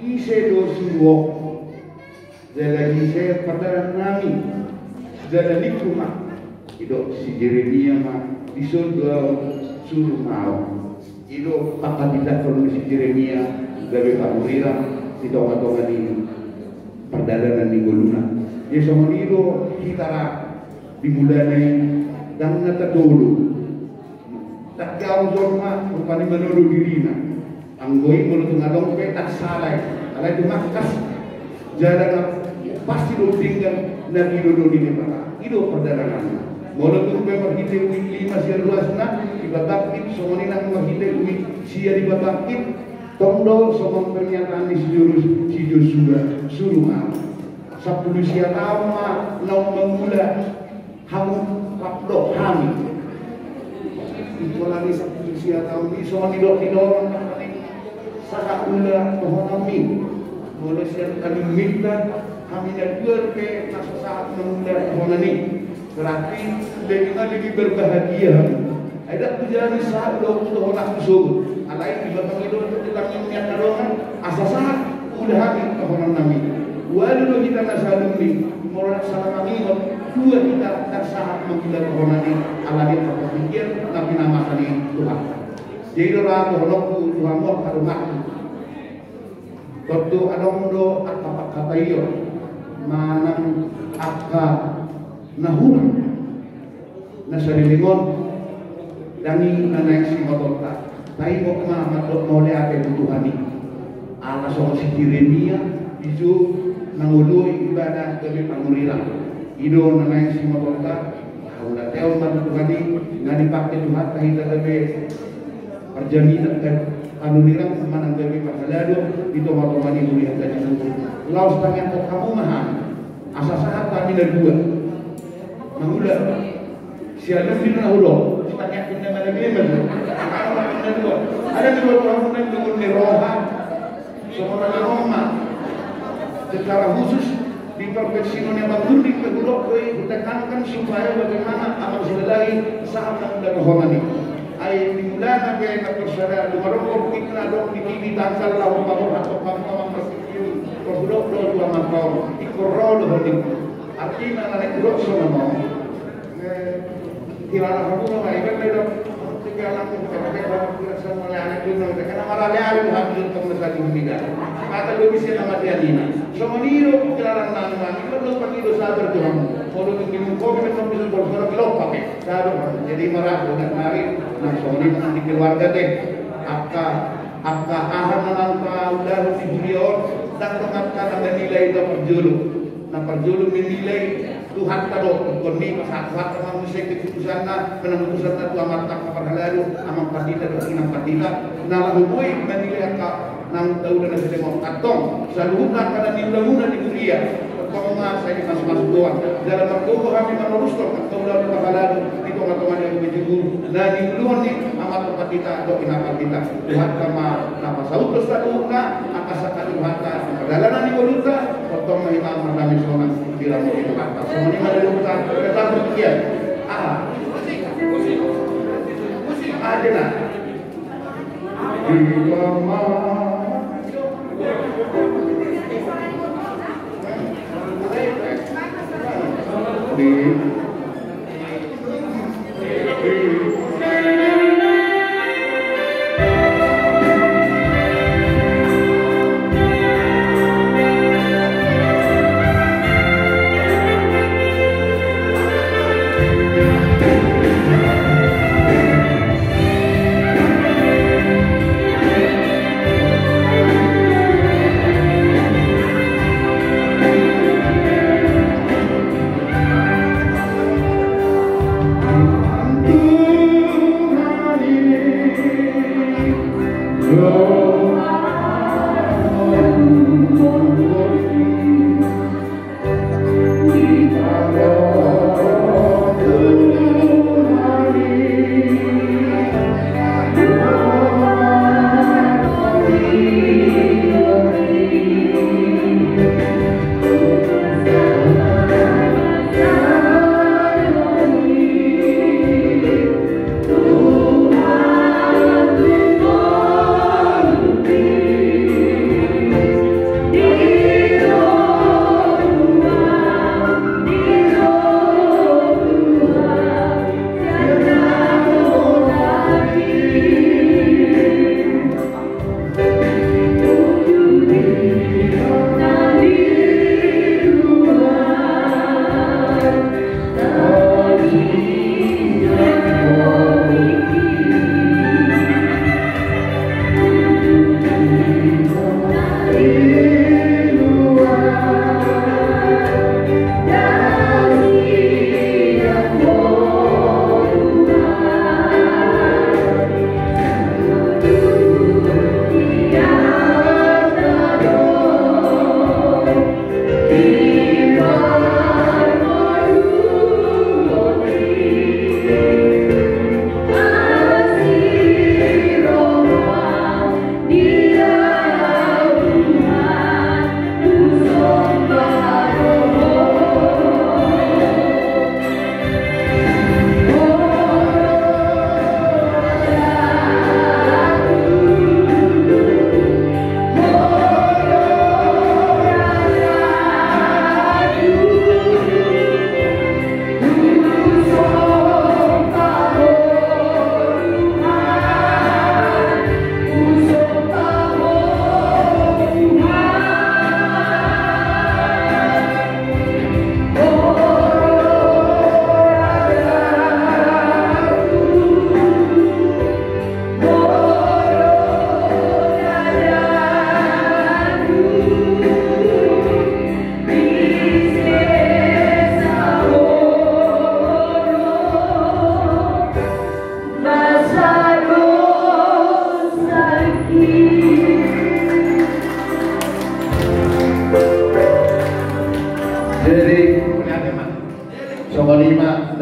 ise dosuwo jalan ise pada nami jalan ikuma itu si Yeremia mah suruh mau itu akan tidak perlu si Yeremia dari Kamurira di tonga-tonga ini perdagangan di Goluna ya sama itu kita di bulan ini dan nata dulu tak jauh zorma bukan menuduh dirinya anggoi mulut ngadong petak salah kalau itu makas jalan pasti lo tinggal dan itu di mana itu perdagangan Walaupun memang hidup lima siar luas nak dibatakit, semua ini nak hidup siar dibatakit, tondol semua pernyataan di si Joshua suruh mau. Sabtu siar lama, nau mengula, hamu kapdok kami. Itu lagi sabtu siar tahun ini semua didorong saat ula pohon kami. Mulai siar kami minta kami nak berke nasa saat mengula pohon ini. Berarti lebih berbahagia. Ada pujian saat doa nak disebut. Alai di belakang itu kita niat dorongan asasah udah habis kehonan nami. Walau kita nasalum di morat salam ngingot dua kita tersahat menggila kehonani alai berpikir tapi nama kali Tuhan. Jadi orang doa Tuhan mau karena waktu ada mudo apa kata iyo manang apa nahun nasarilingon dani naik si motor tapi mau kemana mau lihat kebutuhan ini ala soal si Jeremia itu nangului ibadah dari pangurila ido naik si motor udah tahu mana Tuhan ini nggak dipakai Tuhan kita lebih perjalanan kan pangurila mana lebih pahalado itu motor mani melihat dari itu laus tangan kok kamu mahal asal saat kami dari dua mangula siapa sih nahulo tanya punya mana member ada dua orang yang mengundi roha seorang Roma secara khusus di perfeksinya bangun di kedua ditekankan supaya bagaimana amal sedalai saat mengudah kehormatan ay dimulana kaya na persara lumarong ko ikna dok di tanggal lawan bawah atau kamu masih produk dua makau ikorol hodik artinya naik dok sama kirana kamu nggak ikan dok segala pakai kamu sama anak itu karena malah ada hadir kamu tadi juga kata lu bisa nama dia Dina sama niro kirana nang itu lu pergi dosa berjuang kalau bikin kopi itu bisa berjuang kilo pakai jadi marah dengan hari nah soalnya nanti keluarga deh apa aham nangka udah si beliau dan mengatakan ada nilai itu perjulu nah perjulu menilai Tuhan kado koni saat manusia keputusan penemusan itu amat tak perhalalu amat patila dan inam patila nah hubui menilai nang tahu dan sedang atong selalu pada nilai di dunia pertolongan saya masuk doang dalam berdoa kami meneruskan atau dalam perhalalu itu teman-teman yang berjubur nah di duluan nih amat patita atau inam patita Tuhan kama nama sautus taduhna akasakan Tuhan perjalanan di waduta potong menghitang menami sonang diramu itu kata semuanya ada lupa kita berpikir ada nak di mama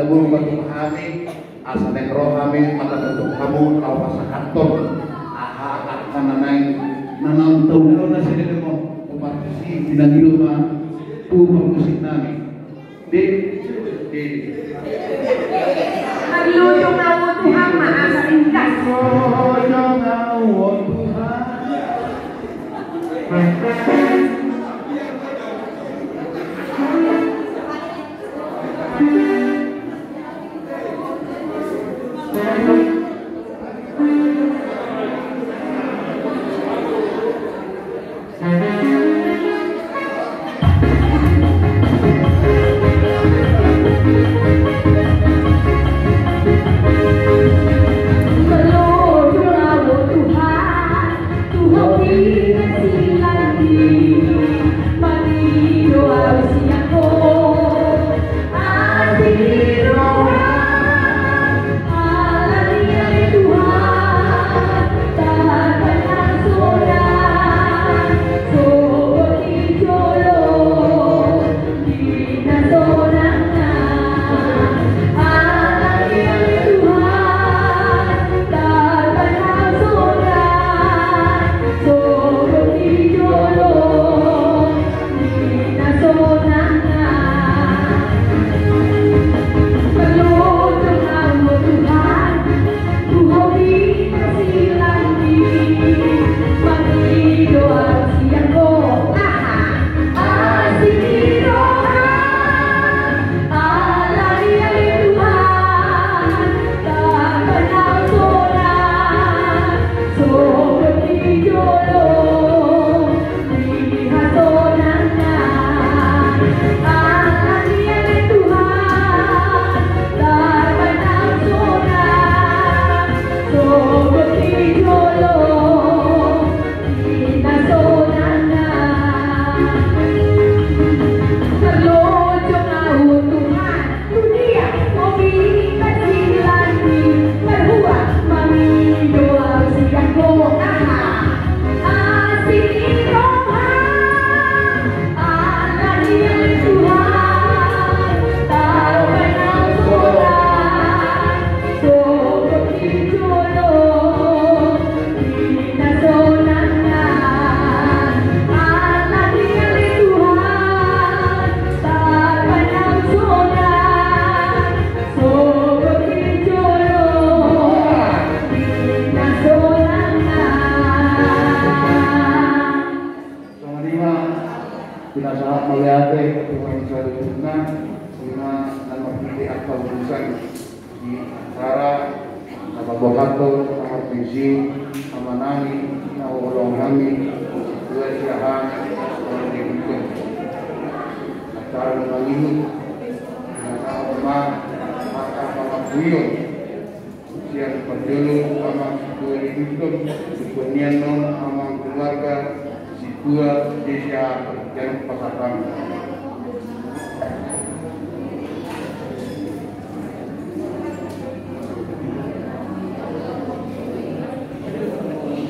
guru batu kami asa nekro kami maka bentuk kamu kau asa kantor aha akan nanai nanam tahu na sini demo umatisi binangilu ma pumang musik nami di Maglulong na mo Tuhan, maasa ringkas. Maglulong na mo Tuhan.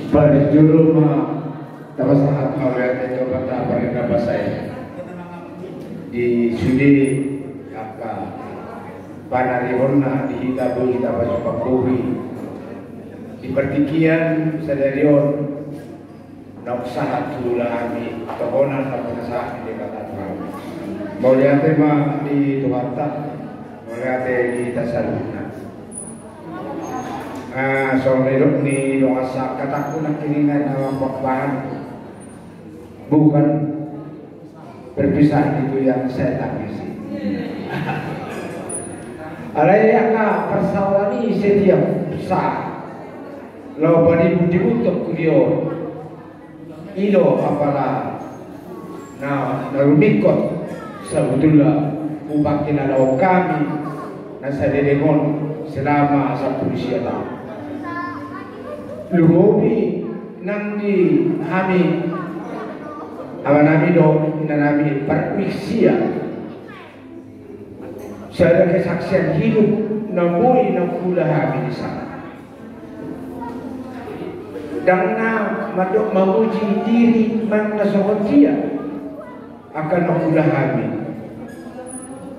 Pada juru dapat saat melihat itu kata mereka saya di sini apa panari warna di hitabu kita baca pakuhi di pertikian sadarion nak sahat tulah kami tokonan apa saat di kata kami mau lihat tema di Tuharta mau lihat di Tasaluna. Sore ni doa sak kataku nak kiringan dalam bahan bukan berpisah itu yang saya tangisi. Alayaka persoalan ini setiap saat lo bani budi untuk kuliah ilo apalah narumikot sebetulnya upakin ala kami nasa dedemon selama 10 tahun. Luhobi nang di kami awanami do nanami perwiksia saya kesaksian hidup nambui nangkula kami di sana dan madok memuji diri manasohotia akan nangkula kami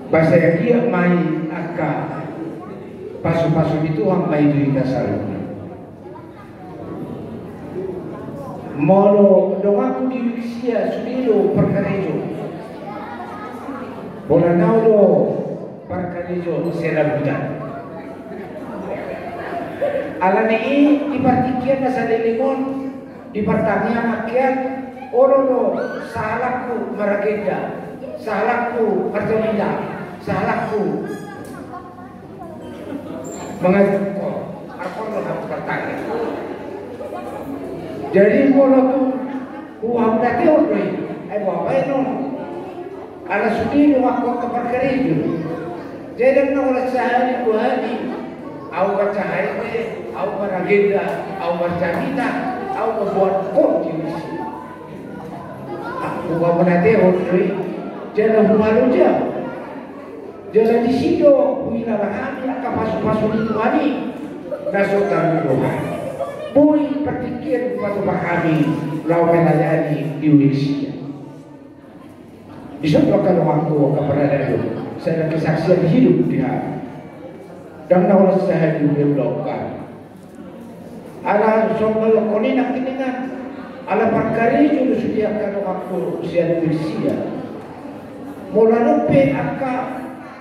bahasa dia mai aka pasu-pasu itu hamba itu kita selalu molo dongaku di Wiksia sudilo perkarejo bola naulo perkarejo serabutan alane di partikian nasa lelimon di pertanian makian oro salahku marageda salahku arjamida salahku mengajukan arkon dalam pertanian. Jadi mula tu uang dati orang, bawa itu, ala sudi waktu keperkara itu. Jadi nak orang sehari dua hari, awak baca hari, awak beragenda, awak berjamita, awak membuat kontribusi. Aku bawa dati orang, jalan malu je, jalan di situ, punya bahan, akan pasu-pasu itu hari, nasukan rohani. Boy berpikir waktu kami lawan melayani di Indonesia. Di suatu waktu keberadaan itu, saya ada kesaksian hidup di hati. Dan orang saya juga melakukan. Ala soal koni nak tingan, ala perkara itu disediakan waktu usia Indonesia. Mula lupa angka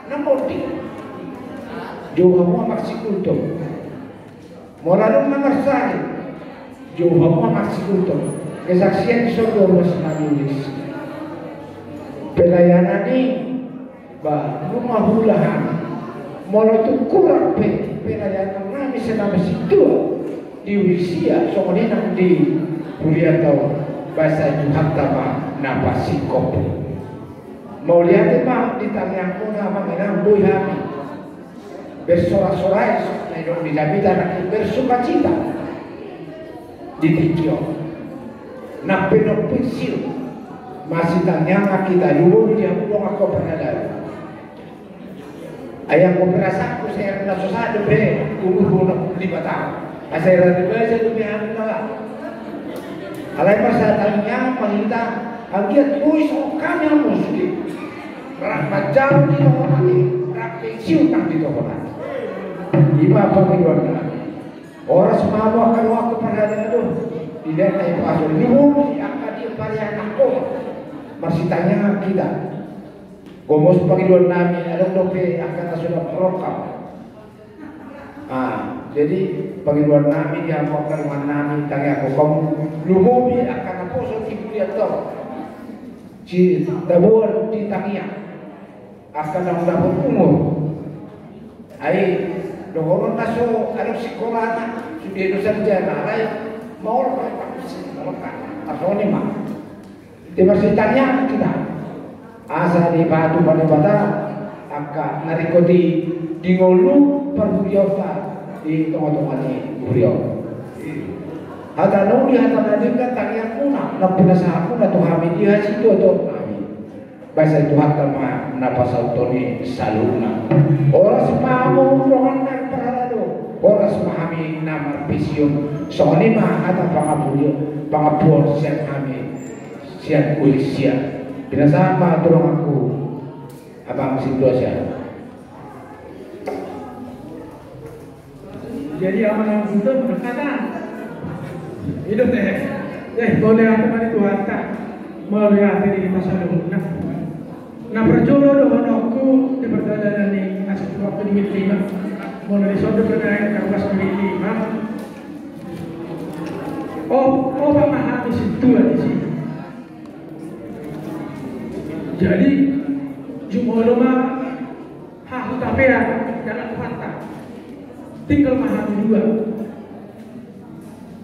nampak juga mau maksi kultur. Molalong mengersai jauh masih untuk kesaksian di surga Allah Indonesia pelayanan ini bah rumah hulahan mola tu kurang pelayanan kami selama situ di Wisia soalnya di kuliah tahu bahasa itu hatta nafasi kopi mau lihat apa ditanya pun apa mengenai boy kami bersorak-sorai di Dabitan bersuka cita di Tikio nak penuh pensil masih tanya kita dulu dia pulang aku pernah ayah aku perasa aku saya pernah susah deh umur 5 tahun saya rasa saya tu biar nak alai masa tanya pemerintah agiat tuis kami yang muslim rapat jauh di tempat ini rapat siutang di tempat lima pengirwan orang semua akan waktu perhatian itu tidak naik pasal dulu akan diupaya aku masih tanya kita gomos pengirwan nami ada dope akan sudah prokam jadi pengirwan nami dia mau ke rumah nami tanya aku kamu lumumi akan apa so tipu dia tahu si tabur di tangnya akan dapat umur ai dohoron naso ada sekolah sudah dosa jana lain mau apa atau ni mah di tanya kita asa di batu pada bata angka nariko di ngolu perburyota di tengah-tengah ni buryo ada nuli hata nadika tanya kuna na pinasa kuna to kami dia situ to bahasa itu hatta ma napas autoni saluna orang semau rohan oras memahami nama vision soalnya mah ada pengabuan siap kami siap usia bila sama dorong aku abang situasi jadi amanah itu berkata hidup boleh apa mana Tuhan tak melalui hati kita selalu nah perjodoh dengan aku di perjalanan ini asal waktu di Mitlima mulai suatu perkara kertas Mitlima pahami situ di sini jadi cuma lama haku tapea jalan pantai tinggal memahami dua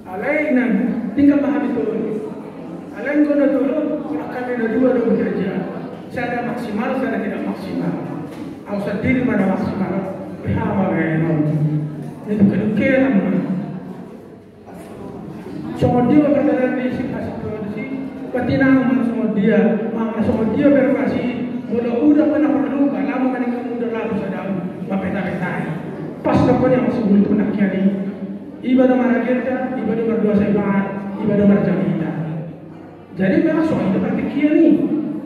alainan tinggal memahami turun alain kena turun akan ada dua bekerja saya ada maksimal saya tidak maksimal aku sendiri pada maksimal paham benar itu kedukaan semua dia berkata di sini patina sama dia berkasi udah pernah perlu lama kan udah lalu sedang mapeta-peta pas dapat yang masih belum pernah kiani ibadah marageta ibadah berdua sebaat ibadah marjamita jadi memang soal itu berarti kiani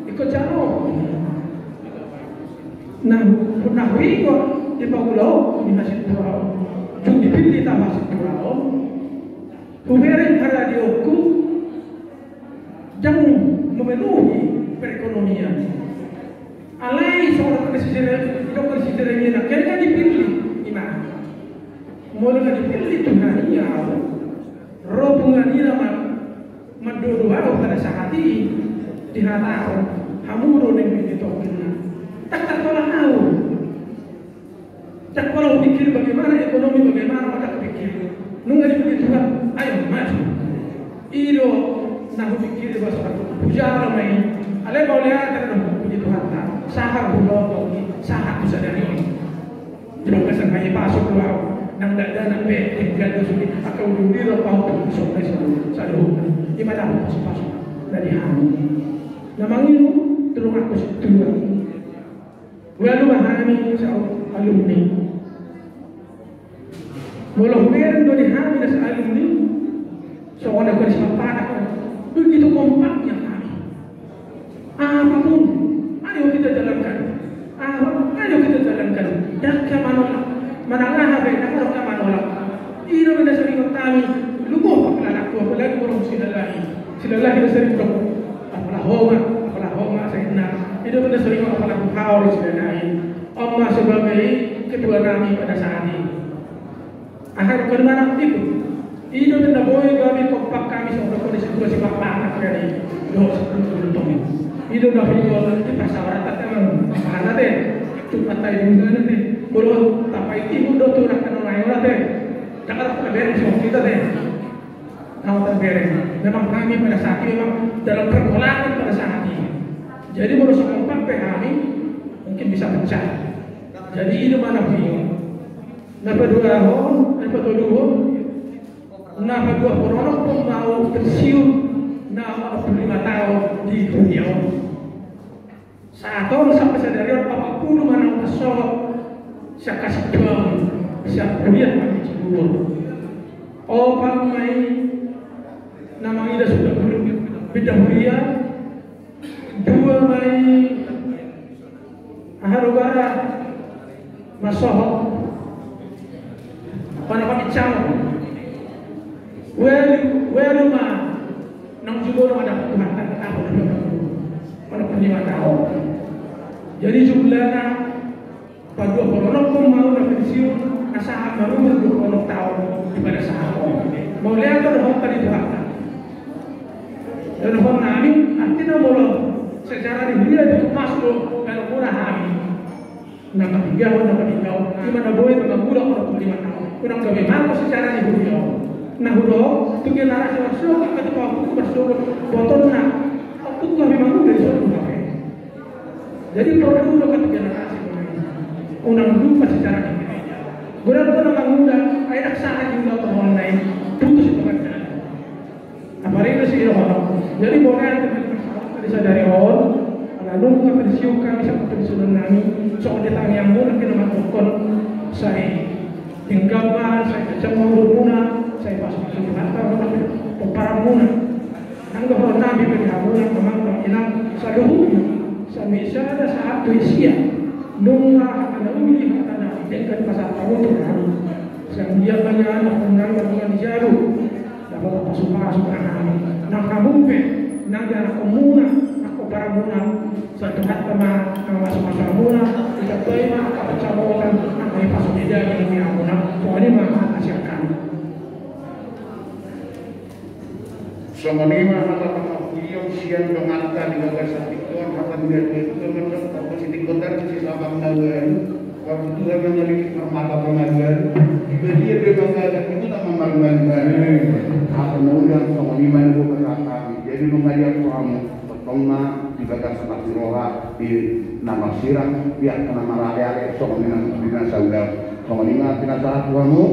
ikut jaro nah pernah wiko di Pagulau di Hasil Pulau jung dipilih tahu Hasil Pulau huberin haradioku yang memenuhi perekonomian alai seorang presiden nak kena dipilih imam mulai dipilih Tuhan ya roh bunganina madodoa pada saat ini dihatau hamuro yang ditokina tak tahu tak kalau pikir bagaimana ekonomi bagaimana maka pikir nunggu dipilih Tuhan ayo maju ido nak pikir bahasa pujara main ale boleh ada puji Tuhan sahar bulan sahar bisa dari ini tidak bisa kaya pasok keluar nang dana pe tinggal tu sini akan dulu pau sok dari selalu di mana pasok dari hamu namang itu terus aku setua lalu bahami sau alumni walau biar dari hamu dan alumni seorang dari siapa begitu kompaknya kami apapun ayo kita jalankan ayo kita jalankan dak manolak manangah habe dak manolak ino benda sering kami lumo pakala aku apalagi orang silallahi sering berapa apalah homa sayyidina itu benda sering apalah haul silallahi amma sebagai ketua kami pada saat ini akhir bagaimana itu ino benda boy kami kompak kami seorang kondisi situasi bapak dari dos sebelum itu dah video di pasaran tak emang mana deh cuma tahu juga deh kalau tak pasti udah tuh nak kenal orang deh jangan tak beres kita deh kalau tak beres memang kami pada saat ini memang dalam pergolakan pada saat ini jadi baru sekompak kami mungkin bisa pecah jadi ini mana video napa dua orang pun mau pensiun nama 5 tahun di dunia saat tahun sampai sadari apapun mana pasal saya kasih jual saya kuliah kami cibur pamai nama ida sudah beda mulia 2 mai aharugara masoho pana cang welu ma nang juga ada Tuhan apa pada 5 tahun jadi jumlahnya pada orang pun mau pensiun asal baru 20 tahun di pada saat mau lihat ada orang tadi Tuhan dan orang kami artinya mula secara dunia itu masuk kalau murah kami nama 3 di mana boleh mengambil orang 5 tahun kurang lebih mana secara dunia nah udah tu kena rasa masuk kata aku masuk botol nak aku tu memang dari sana jadi produk kata kena rasa undang lupa secara ini benar-benar orang muda ayat sahaja juga online putus pekerjaan apalagi sih orang jadi boleh disadari orang lalu bukan pensiun kami sama pensiun kami soal datang yang murah kena masukkan saya tinggalkan saya kecemur guna saya masuk ke mata para muna angga orang nabi berhamuna memang hilang saluhnya sampai ada saat tuisia nunga ada uli ada dengan pasal tahun terlalu yang dia banyak anak dengan jaru dapat masuk kami nak kabumpe nak anak komuna aku para muna satu kata masuk muna tidak terima apa camotan apa pasal dia dengan muna soalnya mah asyik kami Somanima hata beliau siang mengatakan di gagasan Tuhan hata dia itu menurut positif kotor di sabang nawan waktu dia mengalami mata pengajian dia mengatakan itu tak memalukan apa nawan somanima itu berkata jadi mengajar kamu pertama di gagasan roha di nama sirang biar kena marah somanima dengan saudara somanima tidak saat kamu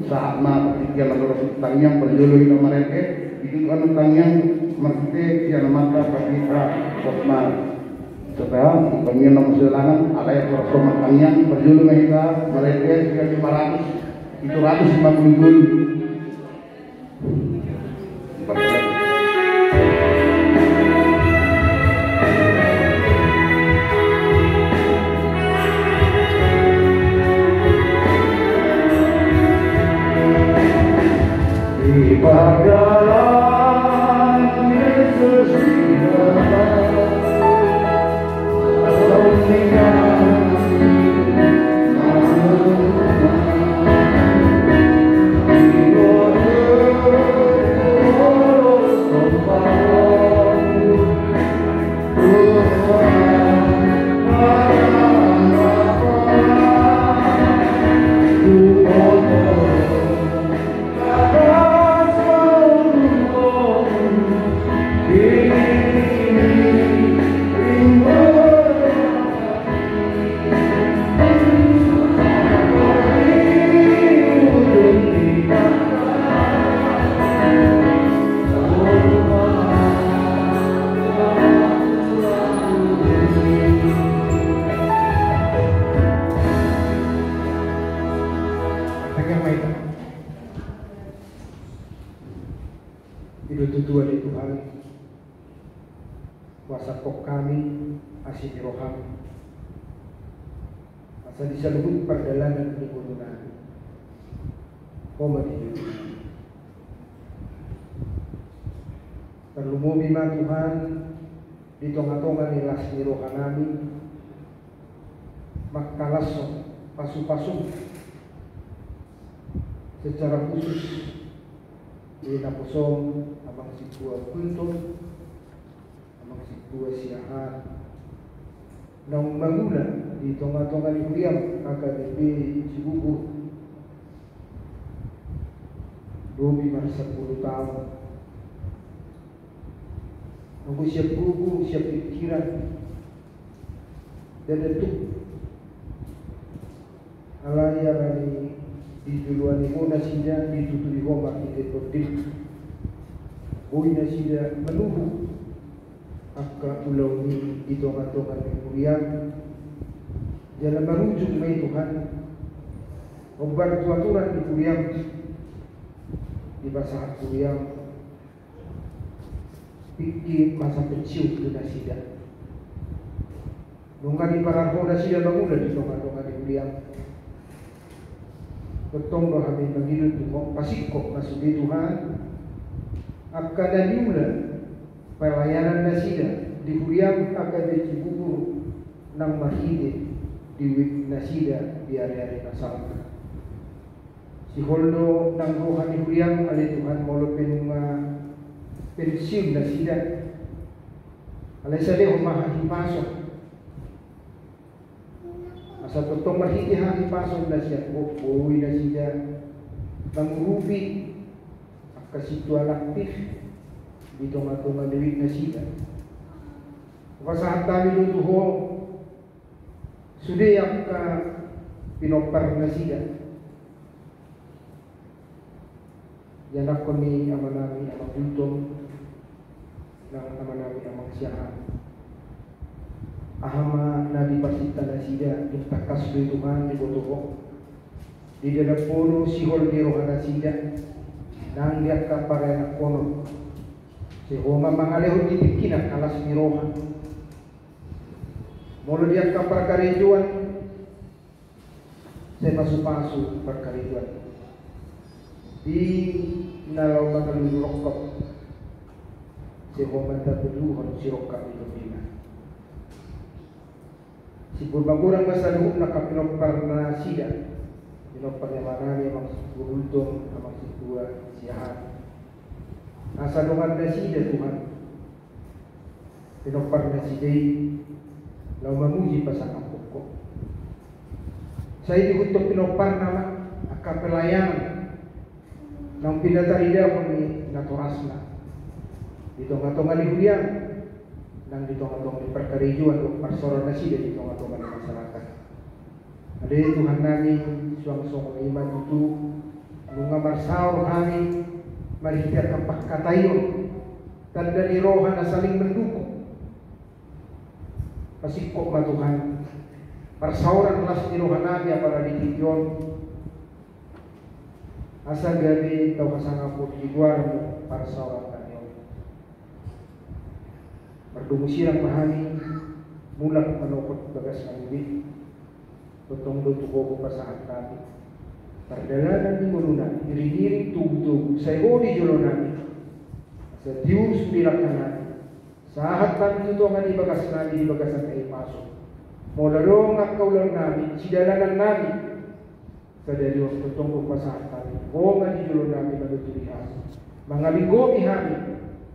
saat ma yang menurut tangnya berjuluh itu mereka itu kan tentangnya mereka yang mata kita kosmar setelah pengen nomor selangan ada yang bersama tangnya berjulung kita mereka sekitar 500 itu 150 gol kuasa kok kami asin rohani asa disalubut perjalanan di gunungan koma di perlu mima Tuhan di tonga-tonga nilas di rohanami makalas pasu-pasu secara khusus di naposong abang si buah kultum abang si buah siahan nang mangula di tonga-tonga di Kuriam KKBP Cibubur 10 tahun aku siap buku, siap pikiran dan itu alaya rani di duluan ibu nasinya ditutupi homak di depan boy nasinya menuhu akka ulau ni di tonga-tonga di Kuriam jalan merujuk mai Tuhan membantu aturan di Kuriam di bahasa Kuriam pikir masa kecil itu nasida nunga di parangko nasida bangunan di tonga-tonga di Kuriam betong doh kami mengilut Tuhan pasikok masuk di Tuhan akan daniula pelayanan nasida di Kuriam akan di Cibubur nang mahide di wik nasida di area-area nasalka si holdo nang rohan di Kuriam alay Tuhan molo pensiun nasida alay sali humahipasok asa totong mahide hahipasok nasida buhay nasida mangurupi akasitual aktif di tonga-tonga di wik nasida kasahan kami lutuho sudah yang ka pinopar nasida yan ako ni amanami amang bultong ng amanami amang siyahan ahama na di pasita nasida yung takas do Tuhan di botoho di dalam puno sihol di rohan nasida nang lihat ka para na kono si Homa mangalehon di tikinan alas ni rohan mula lihat ka para karijuan saya pasu-pasu para karijuan di nalau makalulu rokok si Homa tabeluhan si rokak itu bina si Purbagurang masaluhun nakapinopar na sida pinopar yang mana memang si Purultong memang si Tua siahan nasalungan na sida Tuhan pinopar na sidai lau mamuji pasang pokok saya dikutuk pinopar nama akan pelayanan nang pinatarida ko ni naturasna di tonga-tonga ni Kuriam nang di tonga-tonga ni perkarijuan o parsoro na sida di tonga-tonga ni masyarakat ada Tuhan namin suang-suang iman itu nunga marsaur kami marihtiat ang pagkatayon tanda ni rohan na saling mendukung pasikok ma Tuhan parsauran kelas ni rohan namin para ditigyon asa gabi tau kasanga po di luar para sahabat kami berdumusiran pahami mulak menokot bagas nanti potong dotu koko pasahan kami perdalanan di muluna diri-diri tug-tug saya di jolonami sa tius bilakan sahat kami itu nga di bagas namin di bagasan kayo pasok molarong at kaulang namin sidalanan namin sa Diyos tutong pasahan kami o nga di julo namin magutulihas mga linggo ihami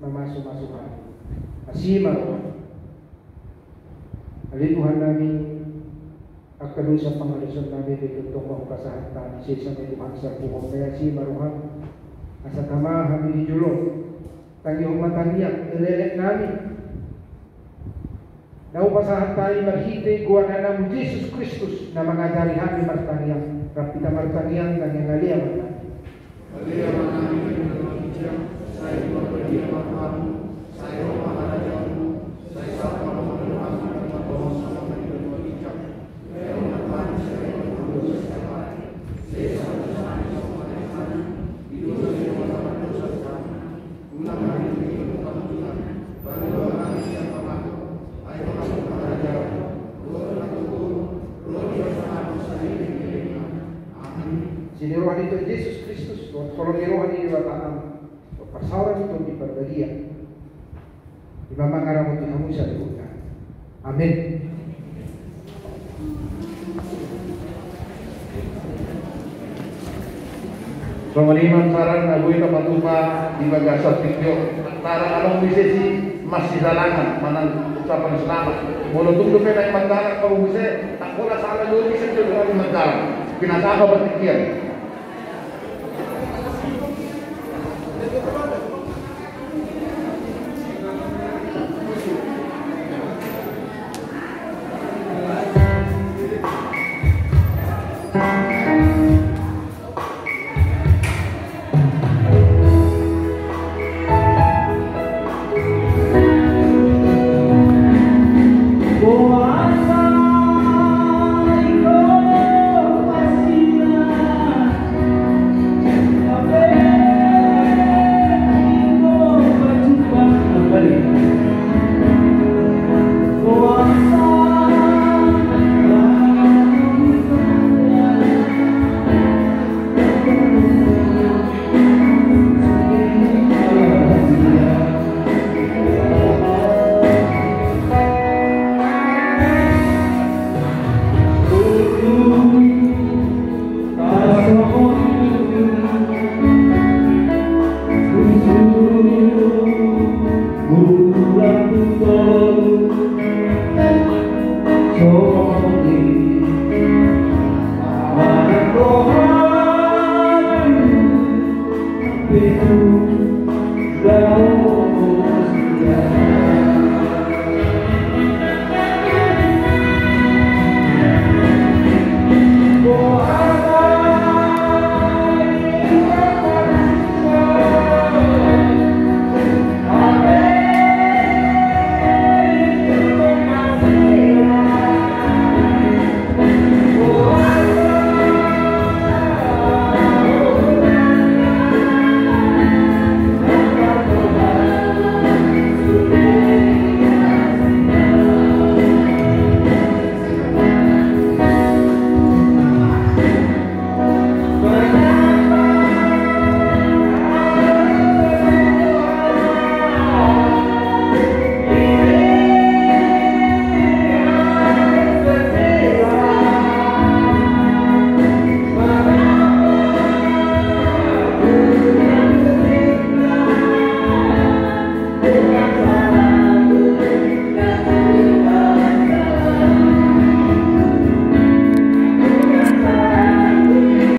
mamaso-maso kami asima rohan alituhan namin at kalun sa pangalusan namin di tutong pasahan kami sa may Tuhan sa buhong kaya asima rohan asa tama kami di julo tangyong matangyak ilelek namin naupasahan tayo maghintay kuha na namun Jesus Kristus na mangajari kami martangyang rapita martangyang na nyangaliyang natin aliyang namin sa iyo magpagiyang makamu sa iyo makarajamu sa isa pamamaluhan ng mabawang sa mga nilululikap pero naman sa iyo magpagulus sa kapay sa isa masahan sa mga kaihanan iluso iyo mga magpagulus sa kapay unang namin ng iyong kamutulan pangalawa namin sa pamakamu Sini rohani Tuhan Yesus Kristus, kalau di rohani di tanam, persauran itu di perbelia. Di bawah ngaramu Tuhan Musa dibuka. Amin. Pemeniman saran agui kapatupa di bagasat video tara anong misesi masih dalangan manang ucapan selamat mula tunggu pena imandaran kalau bisa tak pula salah dulu bisa juga imandaran kinasaka bertikian